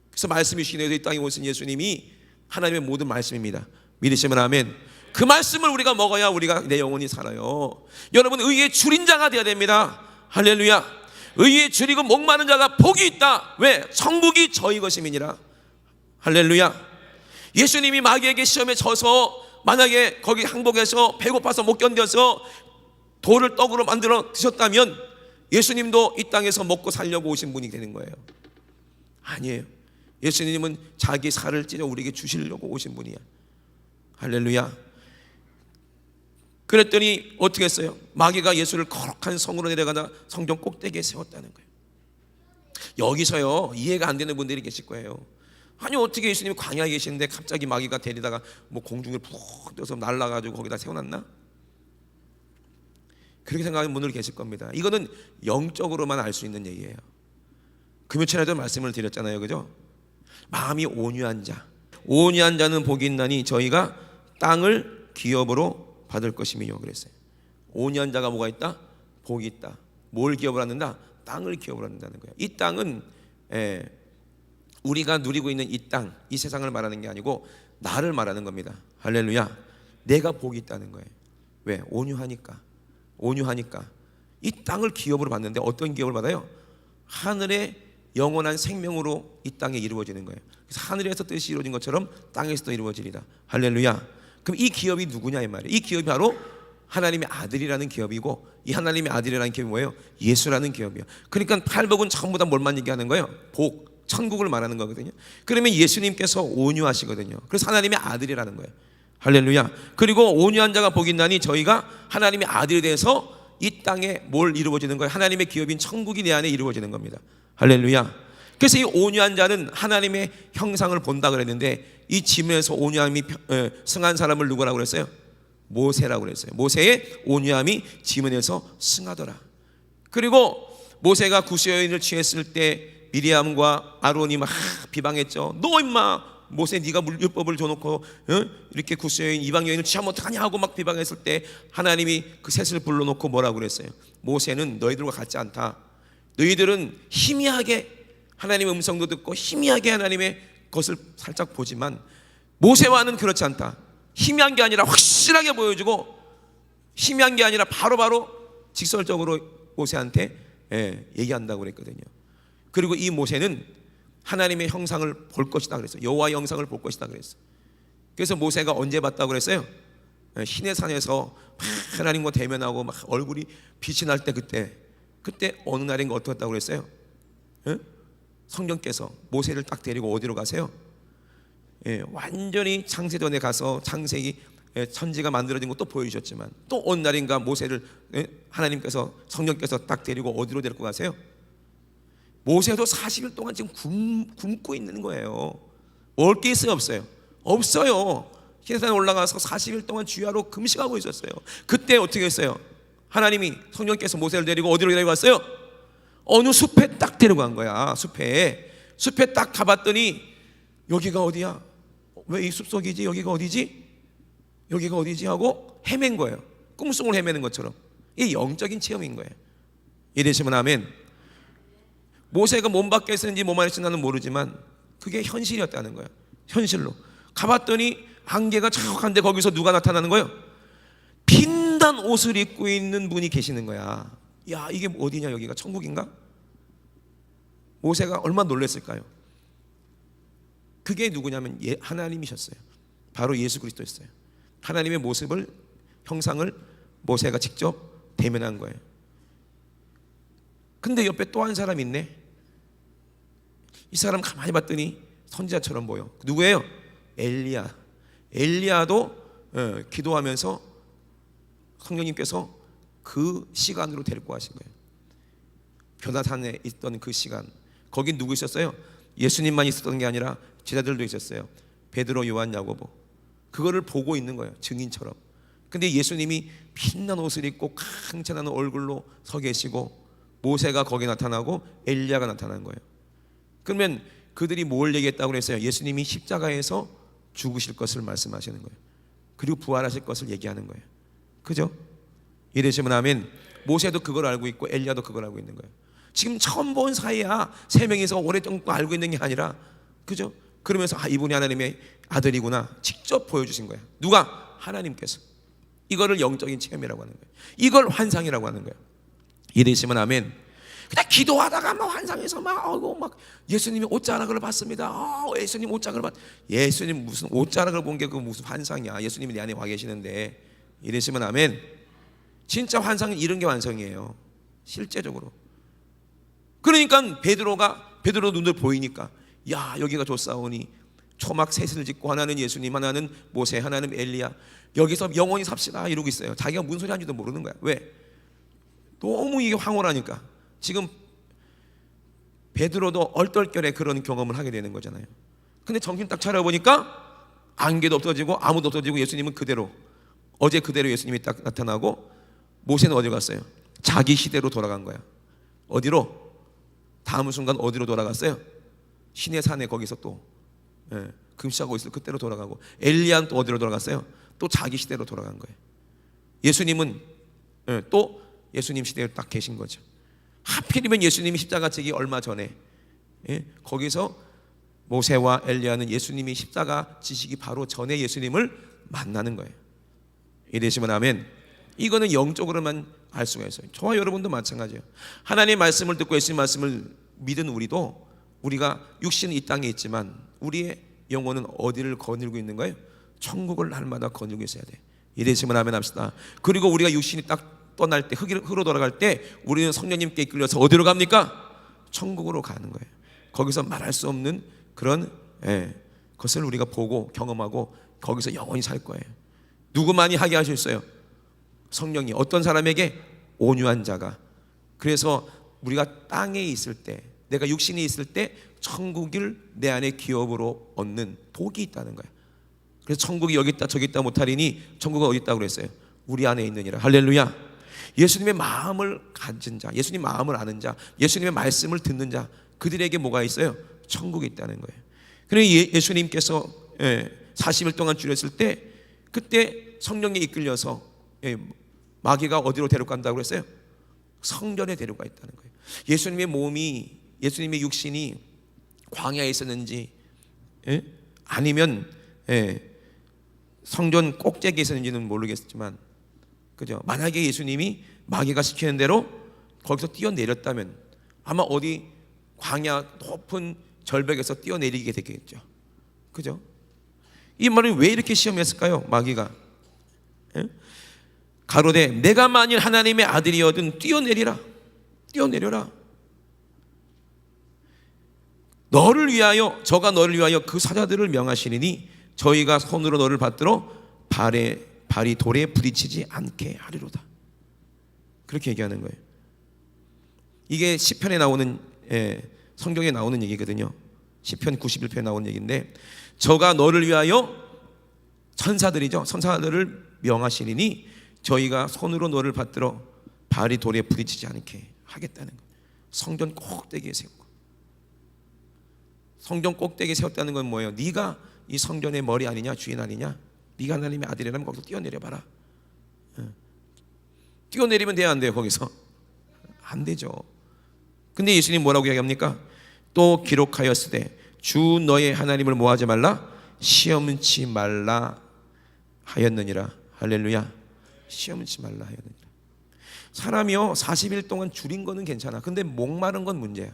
[SPEAKER 1] 그래서 말씀이 주시기도 이 땅에 오신 예수님이 하나님의 모든 말씀입니다. 믿으시면 아멘. 그 말씀을 우리가 먹어야 우리가 내 영혼이 살아요. 여러분 의에 줄인 자가 되어야 됩니다. 할렐루야. 의에 줄이고 목마른 자가 복이 있다. 왜? 천국이 저희 것임이니라. 할렐루야. 예수님이 마귀에게 시험에 져서 만약에 거기 항복해서 배고파서 못 견뎌서 돌을 떡으로 만들어 드셨다면 예수님도 이 땅에서 먹고 살려고 오신 분이 되는 거예요. 아니에요. 예수님은 자기 살을 찢어 우리에게 주시려고 오신 분이야. 할렐루야. 그랬더니 어떻게 했어요? 마귀가 예수를 거룩한 성으로 내려가다 성전 꼭대기에 세웠다는 거예요. 여기서요 이해가 안 되는 분들이 계실 거예요. 아니 어떻게 예수님이 광야에 계시는데 갑자기 마귀가 데리다가 뭐 공중에 푹 떠서 날아가지고 거기다 세워놨나? 그렇게 생각하는 분들 계실 겁니다. 이거는 영적으로만 알 수 있는 얘기예요. 금요일에도 말씀을 드렸잖아요, 그죠? 마음이 온유한 자, 온유한 자는 복이 있나니 저희가 땅을 기업으로 받을 것이며 그랬어요. 온유한 자가 뭐가 있다? 복이 있다. 뭘 기업으로 받는다? 땅을 기업으로 받는다는 거예요. 이 땅은 우리가 누리고 있는 이 땅, 이 세상을 말하는 게 아니고 나를 말하는 겁니다. 할렐루야. 내가 복이 있다는 거예요. 왜? 온유하니까. 이 땅을 기업으로 받는데 어떤 기업을 받아요? 하늘의 영원한 생명으로 이 땅에 이루어지는 거예요. 그래서 하늘에서 뜻이 이루어진 것처럼 땅에서도 이루어지리다. 할렐루야. 그럼 이 기업이 누구냐 이 말이에요. 이 기업이 바로 하나님의 아들이라는 기업이고, 이 하나님의 아들이라는 기업이 뭐예요? 예수라는 기업이에요. 그러니까 팔복은 전부 다 뭘만 얘기하는 거예요? 복, 천국을 말하는 거거든요. 그러면 예수님께서 온유하시거든요. 그래서 하나님의 아들이라는 거예요. 할렐루야. 그리고 온유한 자가 복이 있나니 저희가 하나님의 아들이 돼서 이 땅에 뭘 이루어지는 거예요? 하나님의 기업인 천국이 내 안에 이루어지는 겁니다. 할렐루야. 그래서 이 온유한 자는 하나님의 형상을 본다 그랬는데, 이 지문에서 온유함이 승한 사람을 누구라고 그랬어요? 모세라고 그랬어요. 모세의 온유함이 지문에서 승하더라. 그리고 모세가 구수 여인을 취했을 때 미리암과 아론이 막 비방했죠. 너 임마, 모세 네가 율법을 줘놓고 이렇게 구수 여인, 이방 여인을 취하면 어떡하냐 하고 막 비방했을 때 하나님이 그 셋을 불러놓고 뭐라고 그랬어요? 모세는 너희들과 같지 않다. 너희들은 희미하게 하나님의 음성도 듣고 희미하게 하나님의 것을 살짝 보지만 모세와는 그렇지 않다. 희미한 게 아니라 확실하게 보여주고, 희미한 게 아니라 바로바로 직설적으로 모세한테 얘기한다고 그랬거든요. 그리고 이 모세는 하나님의 형상을 볼 것이다 그랬어요. 여호와의 형상을 볼 것이다 그랬어요. 그래서 모세가 언제 봤다고 그랬어요? 시내 산에서 하나님과 대면하고 막 얼굴이 빛이 날 때, 그때 어느 날인가 어떻게 했다고 그랬어요? 성령께서 모세를 딱 데리고 어디로 가세요? 완전히 창세전에 가서 창세기 천지가 만들어진 것도 보여주셨지만, 또 어느 날인가 모세를 하나님께서, 성령께서 딱 데리고 어디로 데리고 가세요? 모세도 40일 동안 지금 굶고 있는 거예요. 먹을 게 있어요? 없어요? 없어요. 시내산에 올라가서 40일 동안 주야로 금식하고 있었어요. 그때 어떻게 했어요? 하나님이, 성령께서 모세를 데리고 어디로 데려갔어요? 어느 숲에 딱 데려간 거야. 숲에 딱 가봤더니 여기가 어디야? 왜 이 숲속이지? 여기가 어디지? 하고 헤맨 거예요. 꿈속을 헤매는 것처럼. 이게 영적인 체험인 거예요. 이러시면 아멘. 모세가 몸 밖에 있었는지 몸 안에 있었는지 나는 모르지만 그게 현실이었다는 거예요. 현실로 가봤더니 안개가 척한데 거기서 누가 나타나는 거예요? 빈단 옷을 입고 있는 분이 계시는 거야. 야, 이게 어디냐? 여기가 천국인가? 모세가 얼마나 놀랐을까요? 그게 누구냐면 하나님이셨어요. 바로 예수 그리스도였어요. 하나님의 모습을, 형상을 모세가 직접 대면한 거예요. 근데 옆에 또 한 사람 있네. 이 사람 가만히 봤더니 선지자처럼 보여. 누구예요? 엘리야. 엘리야도 기도하면서 성령님께서 그 시간으로 데리고 가신 거예요. 변화산에 있던 그 시간, 거긴 누구 있었어요? 예수님만 있었던 게 아니라 제자들도 있었어요. 베드로, 요한, 야고보. 그거를 보고 있는 거예요. 증인처럼. 근데 예수님이 빛난 옷을 입고 강찬하는 얼굴로 서 계시고, 모세가 거기 나타나고 엘리야가 나타난 거예요. 그러면 그들이 뭘 얘기했다고 그랬어요? 예수님이 십자가에서 죽으실 것을 말씀하시는 거예요. 그리고 부활하실 것을 얘기하는 거예요. 그죠? 이러시면 아멘. 모세도 그걸 알고 있고 엘리야도 그걸 알고 있는 거예요. 지금 처음 본 사이야. 세 명이서 오랫동안 알고 있는 게 아니라, 그죠? 그러면서 이분이 하나님의 아들이구나 직접 보여주신 거예요. 누가? 하나님께서. 이거를 영적인 체험이라고 하는 거예요. 이걸 환상이라고 하는 거예요. 이러시면 아멘. 그냥 기도하다가 막 환상에서 막 예수님이 옷자락을 봤습니다. 예수님 옷자락을 봤. 예수님 무슨 옷자락을 본 게 그 무슨 환상이야? 예수님이 내 안에 와 계시는데. 이러시면 아멘. 진짜 환상은 이런 게 환상이에요. 실제적으로. 그러니까 베드로 눈을 보이니까 야, 여기가 좋사오니 초막 셋을 짓고 하나는 예수님, 하나는 모세, 하나는 엘리야, 여기서 영원히 삽시다 이러고 있어요. 자기가 무슨 소리 하는지도 모르는 거야. 왜? 너무 이게 황홀하니까. 지금 베드로도 얼떨결에 그런 경험을 하게 되는 거잖아요. 근데 정신 딱 차려보니까 안개도 없어지고 아무도 없어지고 예수님은 그대로, 어제 그대로 예수님이 딱 나타나고, 모세는 어디 갔어요? 자기 시대로 돌아간 거야. 어디로? 다음 순간 어디로 돌아갔어요? 신의 산에 거기서 또 금식하고 있을 그때로 돌아가고, 엘리야는 또 어디로 돌아갔어요? 또 자기 시대로 돌아간 거예요. 예수님은 또 예수님 시대에 딱 계신 거죠. 하필이면 예수님이 십자가 지기 얼마 전에 거기서 모세와 엘리야는 예수님이 십자가 지시기 바로 전에 예수님을 만나는 거예요. 이러시면 아멘. 이거는 영적으로만 알 수가 있어요. 저와 여러분도 마찬가지예요. 하나님의 말씀을 듣고 예수님 말씀을 믿은 우리도, 우리가 육신은 이 땅에 있지만 우리의 영혼은 어디를 거닐고 있는 거예요? 천국을 날마다 거닐고 있어야 돼. 이러시면 아멘 합시다. 그리고 우리가 육신이 딱 떠날 때, 흙으로 돌아갈 때 우리는 성령님께 이끌려서 어디로 갑니까? 천국으로 가는 거예요. 거기서 말할 수 없는 그런 것을 우리가 보고 경험하고 거기서 영원히 살 거예요. 누구만이 하게 하셨어요? 성령이. 어떤 사람에게? 온유한 자가. 그래서 우리가 땅에 있을 때, 내가 육신이 있을 때 천국을 내 안에 기업으로 얻는 복이 있다는 거예요. 그래서 천국이 여기 있다 저기 있다 못하리니 천국은 어디 있다고 그랬어요? 우리 안에 있느니라. 할렐루야. 예수님의 마음을 가진 자, 예수님 마음을 아는 자, 예수님의 말씀을 듣는 자, 그들에게 뭐가 있어요? 천국이 있다는 거예요. 그래서 예수님께서 40일 동안 주렸을 때, 그때 성령에 이끌려서 마귀가 어디로 데려간다고 그랬어요? 성전에 데려가 있다는 거예요. 예수님의 몸이, 예수님의 육신이 광야에 있었는지 아니면 성전 꼭대기에 있었는지는 모르겠지만, 그죠? 만약에 예수님이 마귀가 시키는 대로 거기서 뛰어내렸다면 아마 어디 광야 높은 절벽에서 뛰어내리게 되겠죠. 그죠? 이 말을 왜 이렇게 시험했을까요? 마귀가 가로되 내가 만일 하나님의 아들이어든 뛰어내리라, 뛰어내려라. 너를 위하여, 저가 너를 위하여 그 사자들을 명하시리니 저희가 손으로 너를 받들어 발이 돌에 부딪히지 않게 하리로다. 그렇게 얘기하는 거예요. 이게 시편에 나오는, 성경에 나오는 얘기거든요. 시편 91편에 나오는 얘기인데, 저가 너를 위하여, 천사들이죠, 천사들을 명하시리니 저희가 손으로 너를 받들어 발이 돌에 부딪히지 않게 하겠다는 거예요. 성전 꼭대기에 세우고. 성전 꼭대기에 세웠다는 건 뭐예요? 네가 이 성전의 머리 아니냐, 주인 아니냐? 네가 하나님의 아들이라면 거기서 뛰어내려봐라. 뛰어내리면 돼야 안 돼요? 거기서 안 되죠. 근데 예수님 뭐라고 이야기합니까? 또 기록하였으되 주 너의 하나님을 뭐하지 말라? 시험치 말라 하였느니라. 할렐루야. 시험치 말라 하였느니라. 사람이요 40일 동안 줄인 거는 괜찮아. 근데 목마른 건 문제야.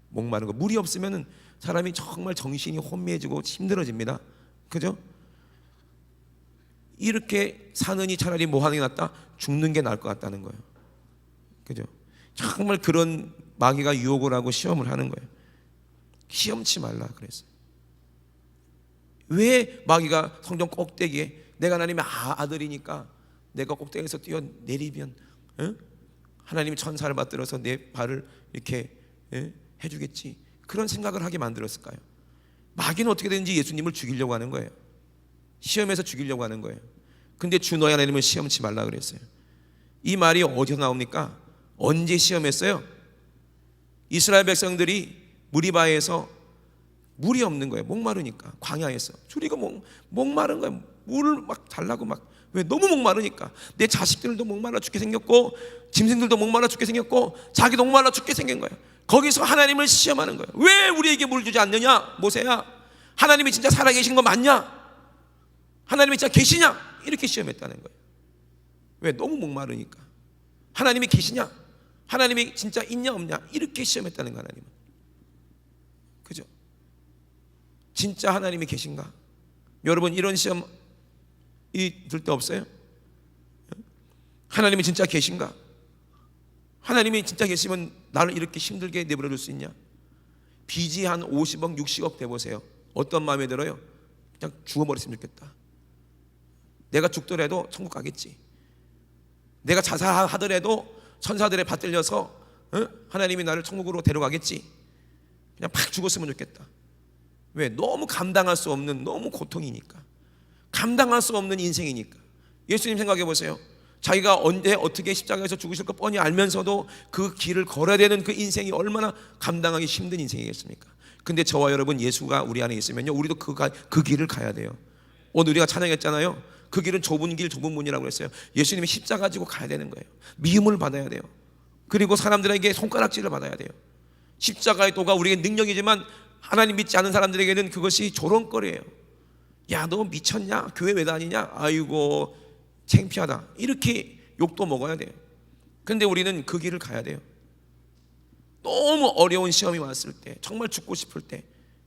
[SPEAKER 1] 목마른 거. 물이 없으면 사람이 정말 정신이 혼미해지고 힘들어집니다. 그죠? 이렇게 사느니 차라리 뭐 하는 게 낫다? 죽는 게 나을 것 같다는 거예요. 그죠? 정말 그런 마귀가 유혹을 하고 시험을 하는 거예요. 시험치 말라 그랬어요. 왜 마귀가 성전 꼭대기에, 내가 하나님의 아들이니까 내가 꼭대기에서 뛰어내리면 하나님이 천사를 받들어서 내 발을 이렇게 해주겠지, 그런 생각을 하게 만들었을까요? 마귀는 어떻게 되는지 예수님을 죽이려고 하는 거예요. 시험에서 죽이려고 하는 거예요. 근데 주 너의 하나님을 시험치 말라 그랬어요. 이 말이 어디서 나옵니까? 언제 시험했어요? 이스라엘 백성들이 무리바에서 물이 없는 거예요. 목마르니까. 광야에서 줄이고 목마른 거예요. 물을 막 달라고 막. 왜? 너무 목마르니까. 내 자식들도 목말라 죽게 생겼고, 짐승들도 목말라 죽게 생겼고, 자기도 목말라 죽게 생긴 거예요. 거기서 하나님을 시험하는 거예요. 왜 우리에게 물 주지 않느냐? 모세야, 하나님이 진짜 살아계신 거 맞냐? 하나님이 진짜 계시냐? 이렇게 시험했다는 거예요. 왜? 너무 목마르니까. 하나님이 계시냐? 하나님이 진짜 있냐 없냐? 이렇게 시험했다는 거예요. 하나님은. 그죠? 진짜 하나님이 계신가? 여러분, 이런 시험이 들 때 없어요? 하나님이 진짜 계신가? 하나님이 진짜 계시면 나를 이렇게 힘들게 내버려 둘 수 있냐? 빚이 한 50억 60억 돼보세요. 어떤 마음이 들어요? 그냥 죽어버렸으면 좋겠다. 내가 죽더라도 천국 가겠지. 내가 자살하더라도 천사들에 받들려서 하나님이 나를 천국으로 데려가겠지. 그냥 팍 죽었으면 좋겠다. 왜? 너무 감당할 수 없는, 너무 고통이니까, 감당할 수 없는 인생이니까. 예수님 생각해 보세요. 자기가 언제 어떻게 십자가에서 죽으실 거 뻔히 알면서도 그 길을 걸어야 되는 그 인생이 얼마나 감당하기 힘든 인생이겠습니까? 근데 저와 여러분, 예수가 우리 안에 있으면요, 우리도 그 길을 가야 돼요. 오늘 우리가 찬양했잖아요. 그 길은 좁은 길, 좁은 문이라고 했어요. 예수님이 십자가 가지고 가야 되는 거예요. 미움을 받아야 돼요. 그리고 사람들에게 손가락질을 받아야 돼요. 십자가의 도가 우리에게 능력이지만 하나님 믿지 않은 사람들에게는 그것이 조롱거리예요. 야, 너 미쳤냐? 교회 왜 다니냐? 아이고 창피하다. 이렇게 욕도 먹어야 돼요. 근데 우리는 그 길을 가야 돼요. 너무 어려운 시험이 왔을 때, 정말 죽고 싶을 때,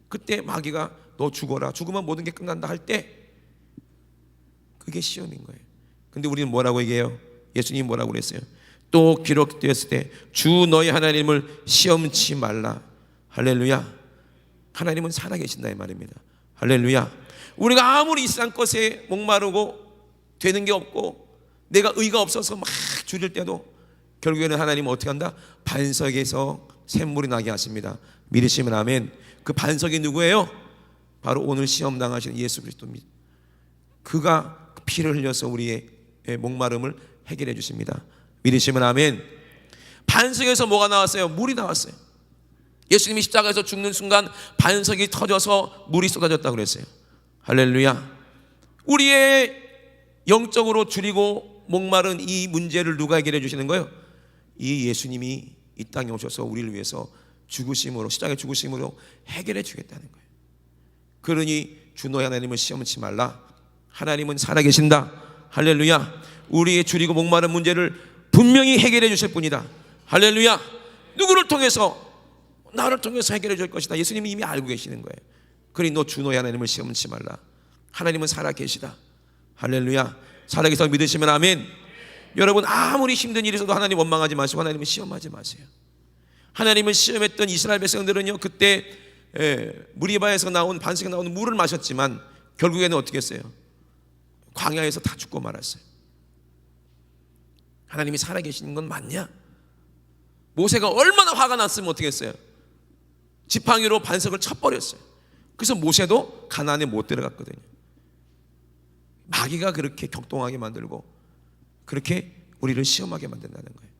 [SPEAKER 1] 그때 마귀가 너 죽어라, 죽으면 모든 게 끝난다 할 때, 그게 시험인 거예요. 근데 우리는 뭐라고 얘기해요? 예수님이 뭐라고 그랬어요? 또 기록되었을 때 주 너희 하나님을 시험치 말라. 할렐루야. 하나님은 살아계신다 이 말입니다. 할렐루야. 우리가 아무리 이 세상 것에 목마르고 되는 게 없고 내가 의가 없어서 막 줄일 때도 결국에는 하나님은 어떻게 한다? 반석에서 샘물이 나게 하십니다. 믿으시면 아멘. 그 반석이 누구예요? 바로 오늘 시험 당하시는 예수 그리스도입니다. 그가 피를 흘려서 우리의 목마름을 해결해 주십니다. 믿으시면 아멘. 반석에서 뭐가 나왔어요? 물이 나왔어요. 예수님이 십자가에서 죽는 순간 반석이 터져서 물이 쏟아졌다고 그랬어요. 할렐루야. 우리의 영적으로 줄이고 목마른 이 문제를 누가 해결해 주시는 거예요? 이 예수님이 이 땅에 오셔서 우리를 위해서 죽으심으로, 십자가의 죽으심으로 해결해 주겠다는 거예요. 그러니 주 너희 하나님을 시험치 말라. 하나님은 살아계신다. 할렐루야. 우리의 줄이고 목마른 문제를 분명히 해결해 주실 분이다. 할렐루야. 누구를 통해서? 나를 통해서 해결해 줄 것이다. 예수님이 이미 알고 계시는 거예요. 그러니 너 주 너희 하나님을 시험치 말라. 하나님은 살아계시다. 할렐루야. 살아계셔서 믿으시면 아멘. 여러분, 아무리 힘든 일이 있어도 하나님 원망하지 마시고 하나님은 시험하지 마세요. 하나님을 시험했던 이스라엘 백성들은요, 그때 무리바에서 나온, 반석에 나온 물을 마셨지만 결국에는 어떻게 했어요? 광야에서 다 죽고 말았어요. 하나님이 살아계시는 건 맞냐? 모세가 얼마나 화가 났으면 어떻게 했어요? 지팡이로 반석을 쳐버렸어요. 그래서 모세도 가나안에 못 들어갔거든요. 마귀가 그렇게 격동하게 만들고 그렇게 우리를 시험하게 만든다는 거예요.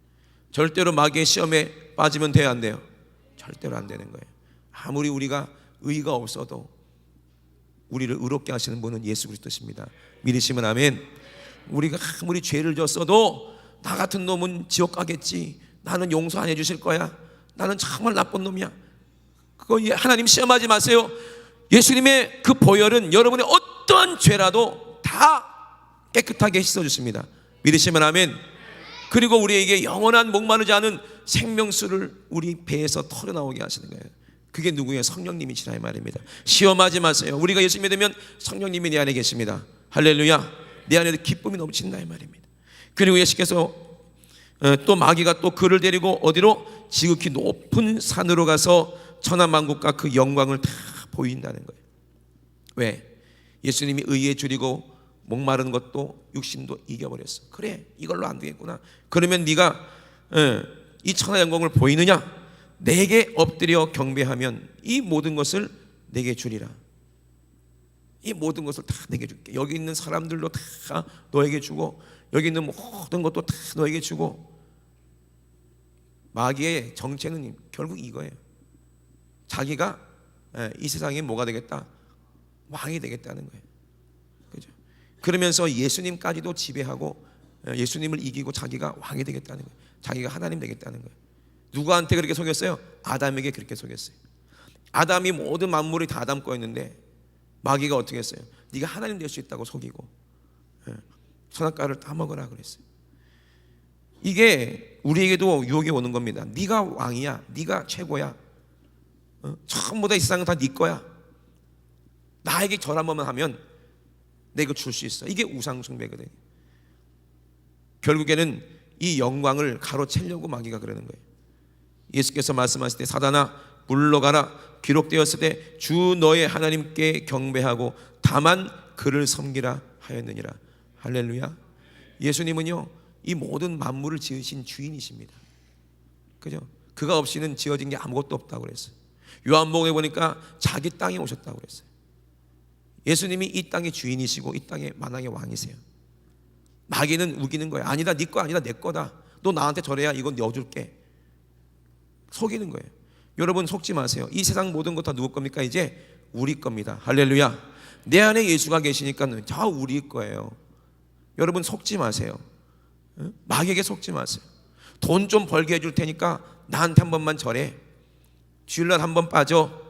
[SPEAKER 1] 절대로 마귀의 시험에 빠지면 돼요, 안 돼요? 절대로 안 되는 거예요. 아무리 우리가 의가 없어도 우리를 의롭게 하시는 분은 예수 그리스도십니다. 믿으시면 아멘. 우리가 아무리 죄를 졌어도 나 같은 놈은 지옥 가겠지, 나는 용서 안 해주실 거야, 나는 정말 나쁜 놈이야, 그거 하나님 시험하지 마세요. 예수님의 그 보혈은 여러분의 어떠한 죄라도 다 깨끗하게 씻어주십니다. 믿으시면 아멘. 그리고 우리에게 영원한 목마르지 않은 생명수를 우리 배에서 털어나오게 하시는 거예요. 그게 누구예요? 성령님이시라 이 말입니다. 시험하지 마세요. 우리가 예수 믿으면 성령님이 내 안에 계십니다. 할렐루야. 내 안에도 기쁨이 넘친다 이 말입니다. 그리고 예수께서 또 마귀가 또 그를 데리고 어디로? 지극히 높은 산으로 가서 천하만국과 그 영광을 다 보인다는 거예요. 왜? 예수님이 의에 줄이고 목마른 것도 육신도 이겨버렸어. 그래, 이걸로 안 되겠구나. 그러면 네가 이 천하 영광을 보이느냐? 내게 엎드려 경배하면 이 모든 것을 내게 주리라. 이 모든 것을 다 내게 줄게. 여기 있는 사람들도 다 너에게 주고, 여기 있는 모든 것도 다 너에게 주고. 마귀의 정체는 결국 이거예요. 자기가 이 세상에 뭐가 되겠다? 왕이 되겠다는 거예요. 그죠? 그러면서 예수님까지도 지배하고 예수님을 이기고 자기가 왕이 되겠다는 거예요. 자기가 하나님 되겠다는 거예요. 누구한테 그렇게 속였어요? 아담에게 그렇게 속였어요. 아담이 모든 만물이 다 아담 거였는데 마귀가 어떻게 했어요? 네가 하나님 될 수 있다고 속이고 선악과를 다 먹으라 그랬어요. 이게 우리에게도 유혹이 오는 겁니다. 네가 왕이야, 네가 최고야, 전부 다 이 세상은 다 네 거야, 나에게 절 한 번만 하면 내가 줄 수 있어. 이게 우상숭배거든요. 결국에는 이 영광을 가로채려고 마귀가 그러는 거예요. 예수께서 말씀하실 때 사단아 물러가라. 기록되었을 때 주 너의 하나님께 경배하고 다만 그를 섬기라 하였느니라. 할렐루야. 예수님은요 이 모든 만물을 지으신 주인이십니다. 그죠? 그가 없이는 지어진 게 아무것도 없다고 그랬어요. 요한복음에 보니까 자기 땅에 오셨다고 그랬어요. 예수님이 이 땅의 주인이시고 이 땅의 만왕의 왕이세요. 마귀는 우기는 거예요. 아니다, 네 거 아니다, 내 거다. 너 나한테 저래야 이건 넣어줄게. 속이는 거예요. 여러분 속지 마세요. 이 세상 모든 것 다 누구 겁니까? 이제 우리 겁니다. 할렐루야. 내 안에 예수가 계시니까 다 우리 거예요. 여러분 속지 마세요. 마귀에게 속지 마세요. 돈 좀 벌게 해줄 테니까 나한테 한 번만 절해. 주일날 한 번 빠져.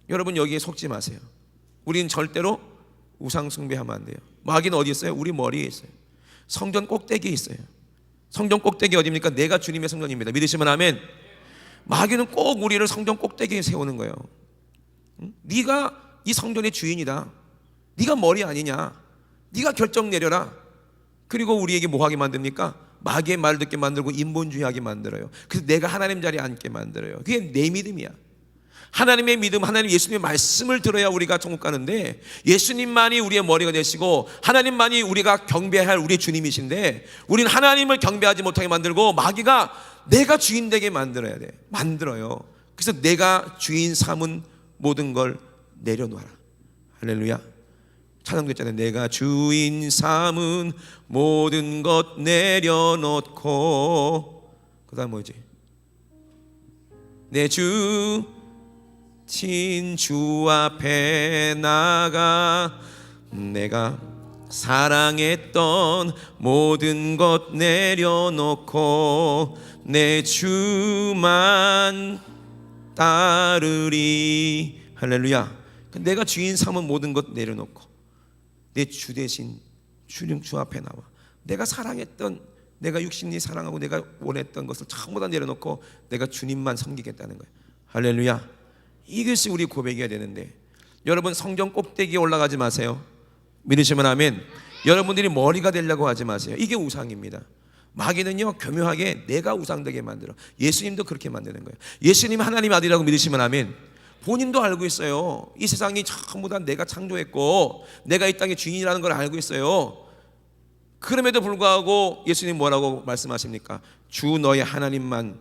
[SPEAKER 1] 여러분 여기에 속지 마세요. 우리는 절대로 우상 숭배하면 안 돼요. 마귀는 어디 있어요? 우리 머리에 있어요. 성전 꼭대기에 있어요. 성전 꼭대기 어디입니까? 내가 주님의 성전입니다. 믿으시면 아멘. 마귀는 꼭 우리를 성전 꼭대기에 세우는 거예요. 네가 이 성전의 주인이다. 네가 머리 아니냐. 네가 결정 내려라. 그리고 우리에게 뭐 하게 만듭니까? 마귀의 말 듣게 만들고 인본주의하게 만들어요. 그래서 내가 하나님 자리에 앉게 만들어요. 그게 내 믿음이야. 하나님의 믿음, 하나님 예수님의 말씀을 들어야 우리가 천국 가는데, 예수님만이 우리의 머리가 되시고 하나님만이 우리가 경배할 우리의 주님이신데 우리는 하나님을 경배하지 못하게 만들고 마귀가 내가 주인 되게 만들어야 돼. 만들어요. 그래서 내가 주인 삼은 모든 걸 내려놓아라. 할렐루야. 찬양도 했잖아요. 내가 주인 삼은 모든 것 내려놓고, 그 다음 뭐지? 내 주 주 앞에 나가 내가 사랑했던 모든 것 내려놓고 내 주만 따르리. 할렐루야. 내가 주인 삼은 모든 것 내려놓고 내 주 대신 주 앞에 나와 내가 사랑했던, 내가 육신이 사랑하고 내가 원했던 것을 전부 다 내려놓고 내가 주님만 섬기겠다는 거예요. 할렐루야. 이것이 우리 고백이어야 되는데, 여러분 성전 꼭대기에 올라가지 마세요. 믿으시면 아멘. 여러분들이 머리가 되려고 하지 마세요. 이게 우상입니다. 마귀는요 교묘하게 내가 우상되게 만들어. 예수님도 그렇게 만드는 거예요. 예수님 하나님 아들이라고 믿으시면 아멘. 본인도 알고 있어요. 이 세상이 전부 다 내가 창조했고 내가 이 땅의 주인이라는 걸 알고 있어요. 그럼에도 불구하고 예수님 뭐라고 말씀하십니까? 주 너의 하나님만,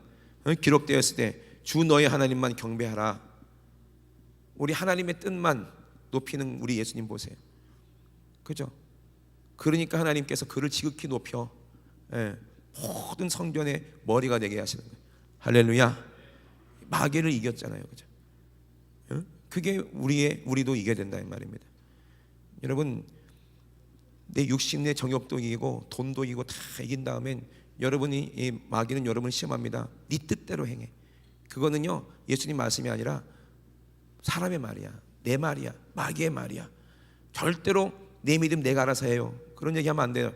[SPEAKER 1] 기록되었을 때 주 너의 하나님만 경배하라. 우리 하나님의 뜻만 높이는 우리 예수님 보세요. 그죠? 그러니까 하나님께서 그를 지극히 높여 모든 성전의 머리가 되게 하시는 거예요. 할렐루야. 마귀를 이겼잖아요. 그죠? 그게 우리도 이겨야 된다 이 말입니다. 여러분 내 육신 내 정욕도 이기고 돈도 이기고 다 이긴 다음엔 여러분이, 이 마귀는 여러분을 시험합니다. 네 뜻대로 행해. 그거는요 예수님 말씀이 아니라 사람의 말이야. 내 말이야. 마귀의 말이야. 절대로 내 믿음 내가 알아서 해요. 그런 얘기하면 안 돼요.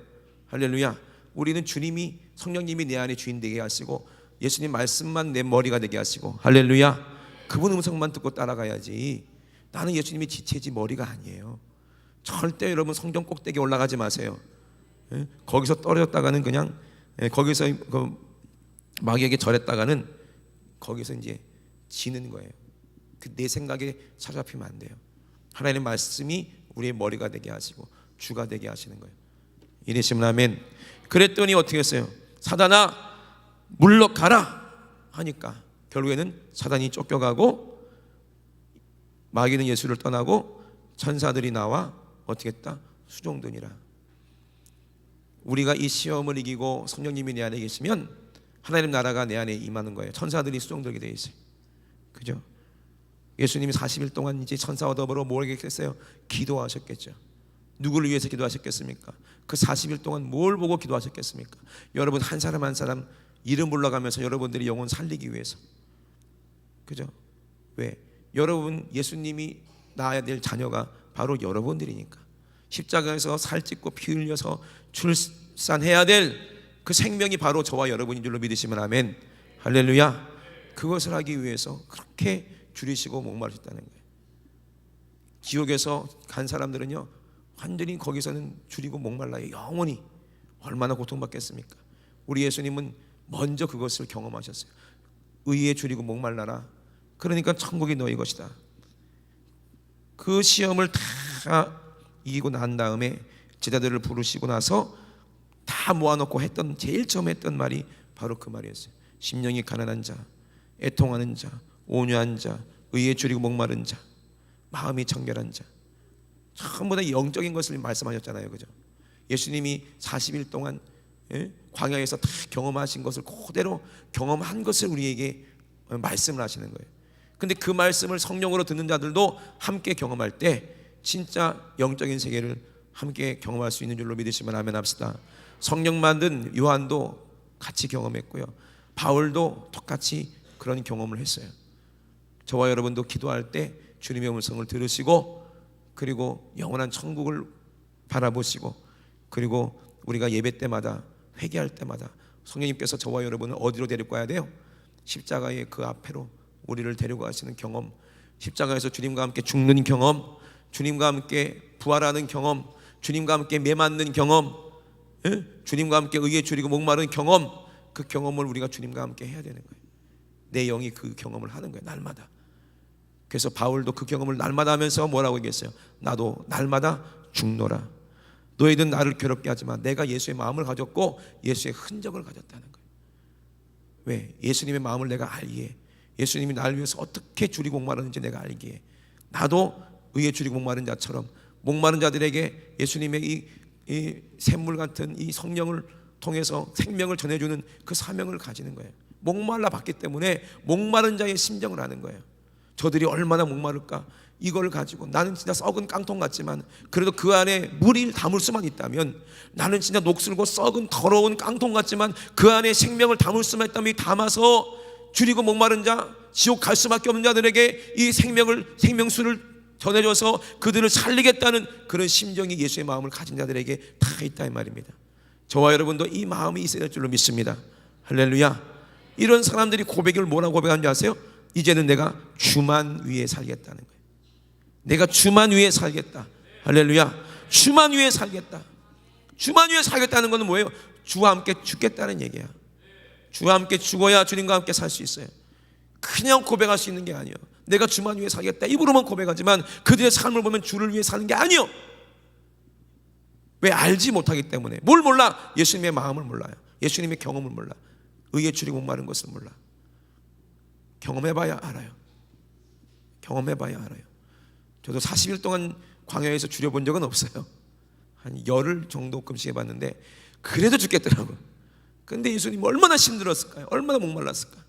[SPEAKER 1] 할렐루야. 우리는 주님이, 성령님이 내 안에 주인 되게 하시고 예수님 말씀만 내 머리가 되게 하시고, 할렐루야. 그분 음성만 듣고 따라가야지. 나는 예수님이 지체지 머리가 아니에요. 절대 여러분 성전 꼭대기 올라가지 마세요. 거기서 떨어졌다가는 그냥 거기서 그 마귀에게 절했다가는 거기서 이제 지는 거예요. 그 내 생각에 사로잡히면 안 돼요. 하나님의 말씀이 우리의 머리가 되게 하시고 주가 되게 하시는 거예요. 이러시면 아멘. 그랬더니 어떻게 했어요? 사단아 물러가라 하니까 결국에는 사단이 쫓겨가고 마귀는 예수를 떠나고 천사들이 나와 어떻게 했다? 수종드니라. 우리가 이 시험을 이기고 성령님이 내 안에 계시면 하나님 나라가 내 안에 임하는 거예요. 천사들이 수종들게 돼 있어요. 그죠? 예수님이 40일 동안 이제 천사와 더불어 뭘 했겠어요? 기도하셨겠죠. 누구를 위해서 기도하셨겠습니까? 그 40일 동안 뭘 보고 기도하셨겠습니까? 여러분 한 사람 한 사람 이름 불러가면서 여러분들이 영혼 살리기 위해서. 그죠? 왜? 여러분 예수님이 낳아야 될 자녀가 바로 여러분들이니까. 십자가에서 살찢고 피 흘려서 출산해야 될 그 생명이 바로 저와 여러분인 줄로 믿으시면 아멘. 할렐루야. 그것을 하기 위해서 그렇게 줄이시고 목마르셨다는 거예요. 지옥에서 간 사람들은요 완전히 거기서는 줄이고 목말라요. 영원히 얼마나 고통받겠습니까? 우리 예수님은 먼저 그것을 경험하셨어요. 의에 줄이고 목말라라. 그러니까 천국이 너희 것이다. 그 시험을 다 이기고 난 다음에 제자들을 부르시고 나서 다 모아놓고 했던 제일 처음 했던 말이 바로 그 말이었어요. 심령이 가난한 자, 애통하는 자, 온유한 자, 의에 줄이고 목마른 자, 마음이 청결한 자. 전부 다 영적인 것을 말씀하셨잖아요, 그죠? 예수님이 40일 동안 광야에서 다 경험하신 것을 그대로 경험한 것을 우리에게 말씀을 하시는 거예요. 근데 그 말씀을 성령으로 듣는 자들도 함께 경험할 때 진짜 영적인 세계를 함께 경험할 수 있는 줄로 믿으시면 아멘 합시다. 성령 만든 요한도 같이 경험했고요, 바울도 똑같이 그런 경험을 했어요. 저와 여러분도 기도할 때 주님의 음성을 들으시고, 그리고 영원한 천국을 바라보시고, 그리고 우리가 예배 때마다 회개할 때마다 성령님께서 저와 여러분을 어디로 데리고 가야 돼요? 십자가의 그 앞에로 우리를 데리고 가시는 경험, 십자가에서 주님과 함께 죽는 경험, 주님과 함께 부활하는 경험, 주님과 함께 매맞는 경험, 주님과 함께 의에 줄이고 목마른 경험, 그 경험을 우리가 주님과 함께 해야 되는 거예요. 내 영이 그 경험을 하는 거예요, 날마다. 그래서 바울도 그 경험을 날마다 하면서 뭐라고 얘기했어요? 나도 날마다 죽노라. 너희들은 나를 괴롭게 하지만 내가 예수의 마음을 가졌고 예수의 흔적을 가졌다는 거예요. 왜? 예수님의 마음을 내가 알기에, 예수님이 나를 위해서 어떻게 줄이고 목마르는지 내가 알기에, 나도 의에 줄이고 목마른 자처럼 목마른 자들에게 예수님의 이 샘물 같은 이 성령을 통해서 생명을 전해주는 그 사명을 가지는 거예요. 목말라 봤기 때문에 목마른 자의 심정을 아는 거예요. 저들이 얼마나 목마를까. 이걸 가지고 나는 진짜 썩은 깡통 같지만 그래도 그 안에 물을 담을 수만 있다면, 나는 진짜 녹슬고 썩은 더러운 깡통 같지만 그 안에 생명을 담을 수만 있다면 담아서 줄이고 목마른 자, 지옥 갈 수밖에 없는 자들에게 이 생명수를 전해줘서 그들을 살리겠다는 그런 심정이 예수의 마음을 가진 자들에게 다 있다 이 말입니다. 저와 여러분도 이 마음이 있어야 될 줄로 믿습니다. 할렐루야. 이런 사람들이 고백을 뭐라고 고백하는지 아세요? 이제는 내가 주만 위에 살겠다는 거예요. 내가 주만 위에 살겠다. 할렐루야. 주만 위에 살겠다. 주만 위에 살겠다는 것은 뭐예요? 주와 함께 죽겠다는 얘기야. 주와 함께 죽어야 주님과 함께 살 수 있어요. 그냥 고백할 수 있는 게 아니에요. 내가 주만 위해 살겠다 입으로만 고백하지만 그들의 삶을 보면 주를 위해 사는 게 아니에요. 왜? 알지 못하기 때문에. 뭘 몰라? 예수님의 마음을 몰라요. 예수님의 경험을 몰라. 의에 줄이고 목마른 것을 몰라. 경험해봐야 알아요. 경험해봐야 알아요. 저도 40일 동안 광야에서 줄여본 적은 없어요. 한 열흘 정도 금식 해봤는데 그래도 죽겠더라고요. 근데 예수님이 얼마나 힘들었을까요? 얼마나 목말랐을까?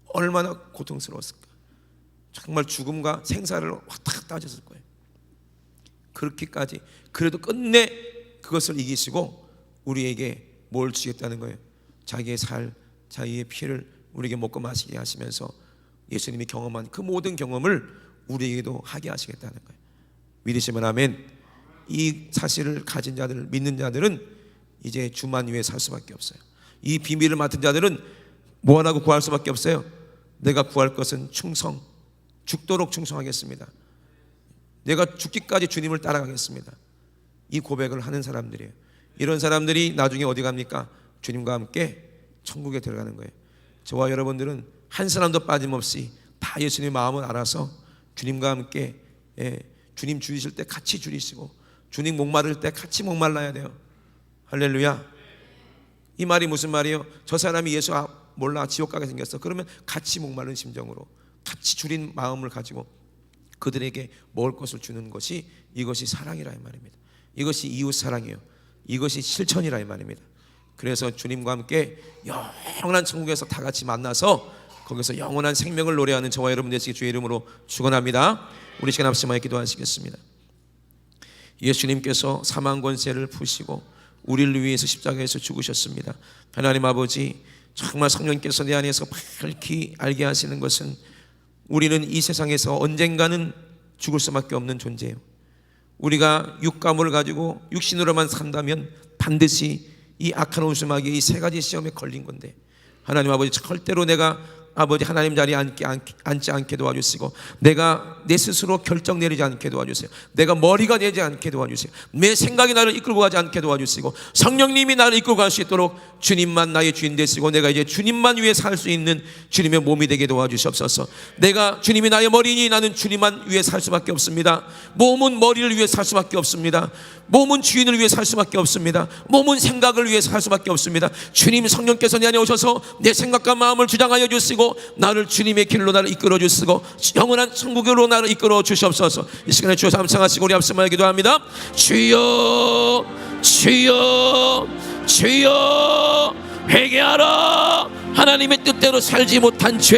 [SPEAKER 1] 얼마나 고통스러웠을까? 정말 죽음과 생사를 왔다 갔다 하셨을 거예요. 그렇게까지. 그래도 끝내 그것을 이기시고 우리에게 뭘 주겠다는 거예요? 자기의 살, 자기의 피를 우리에게 먹고 마시게 하시면서 예수님이 경험한 그 모든 경험을 우리에게도 하게 하시겠다는 거예요. 믿으시면 아멘. 이 사실을 가진 자들, 믿는 자들은 이제 주만 위에 살 수밖에 없어요. 이 비밀을 맡은 자들은 무엇하고 구할 수밖에 없어요? 내가 구할 것은 충성, 죽도록 충성하겠습니다. 내가 죽기까지 주님을 따라가겠습니다. 이 고백을 하는 사람들이에요. 이런 사람들이 나중에 어디 갑니까? 주님과 함께 천국에 들어가는 거예요. 저와 여러분들은 한 사람도 빠짐없이 다 예수님의 마음을 알아서 주님과 함께, 주님 줄이실 때 같이 줄이시고 주님 목마를 때 같이 목말라야 돼요. 할렐루야. 이 말이 무슨 말이에요? 저 사람이 예수 몰라 지옥 가게 생겼어. 그러면 같이 목마른 심정으로 같이 줄인 마음을 가지고 그들에게 먹을 것을 주는 것이, 이것이 사랑이라 이 말입니다. 이것이 이웃 사랑이에요. 이것이 실천이라 이 말입니다. 그래서 주님과 함께 영원한 천국에서 다 같이 만나서 거기서 영원한 생명을 노래하는 저와 여러분 되시기 주의 이름으로 축원합니다. 우리 시간 합심하여 기도하시겠습니다. 예수님께서 사망 권세를 푸시고 우리를 위해서 십자가에서 죽으셨습니다. 하나님 아버지, 정말 성령께서 내 안에서 밝히 알게 하시는 것은 우리는 이 세상에서 언젠가는 죽을 수밖에 없는 존재예요. 우리가 육가물을 가지고 육신으로만 산다면 반드시 이 악한 원수마귀의 이 세 가지 시험에 걸린 건데, 하나님 아버지, 절대로 내가 아버지 하나님 자리에 앉지 않게 도와주시고, 내가 내 스스로 결정 내리지 않게 도와주세요. 내가 머리가 되지 않게 도와주세요. 내 생각이 나를 이끌고 가지 않게 도와주시고, 성령님이 나를 이끌고 갈 수 있도록 주님만 나의 주인 되시고, 내가 이제 주님만 위해 살 수 있는 주님의 몸이 되게 도와주시옵소서. 내가 주님이 나의 머리니 나는 주님만 위해 살 수밖에 없습니다. 몸은 머리를 위해 살 수밖에 없습니다. 몸은 주인을 위해 살 수밖에 없습니다. 몸은 생각을 위해 살 수밖에 없습니다. 주님 성령께서 내 안에 오셔서 내 생각과 마음을 주장하여 주시고, 나를 주님의 길로 나를 이끌어 주시고, 영원한 천국으로 나를 이끌어 주시옵소서. 이 시간에 주여 삼창하시고 우리 앞서만 기도합니다. 주여 주여 주여, 회개하라. 하나님의 뜻대로 살지 못한 죄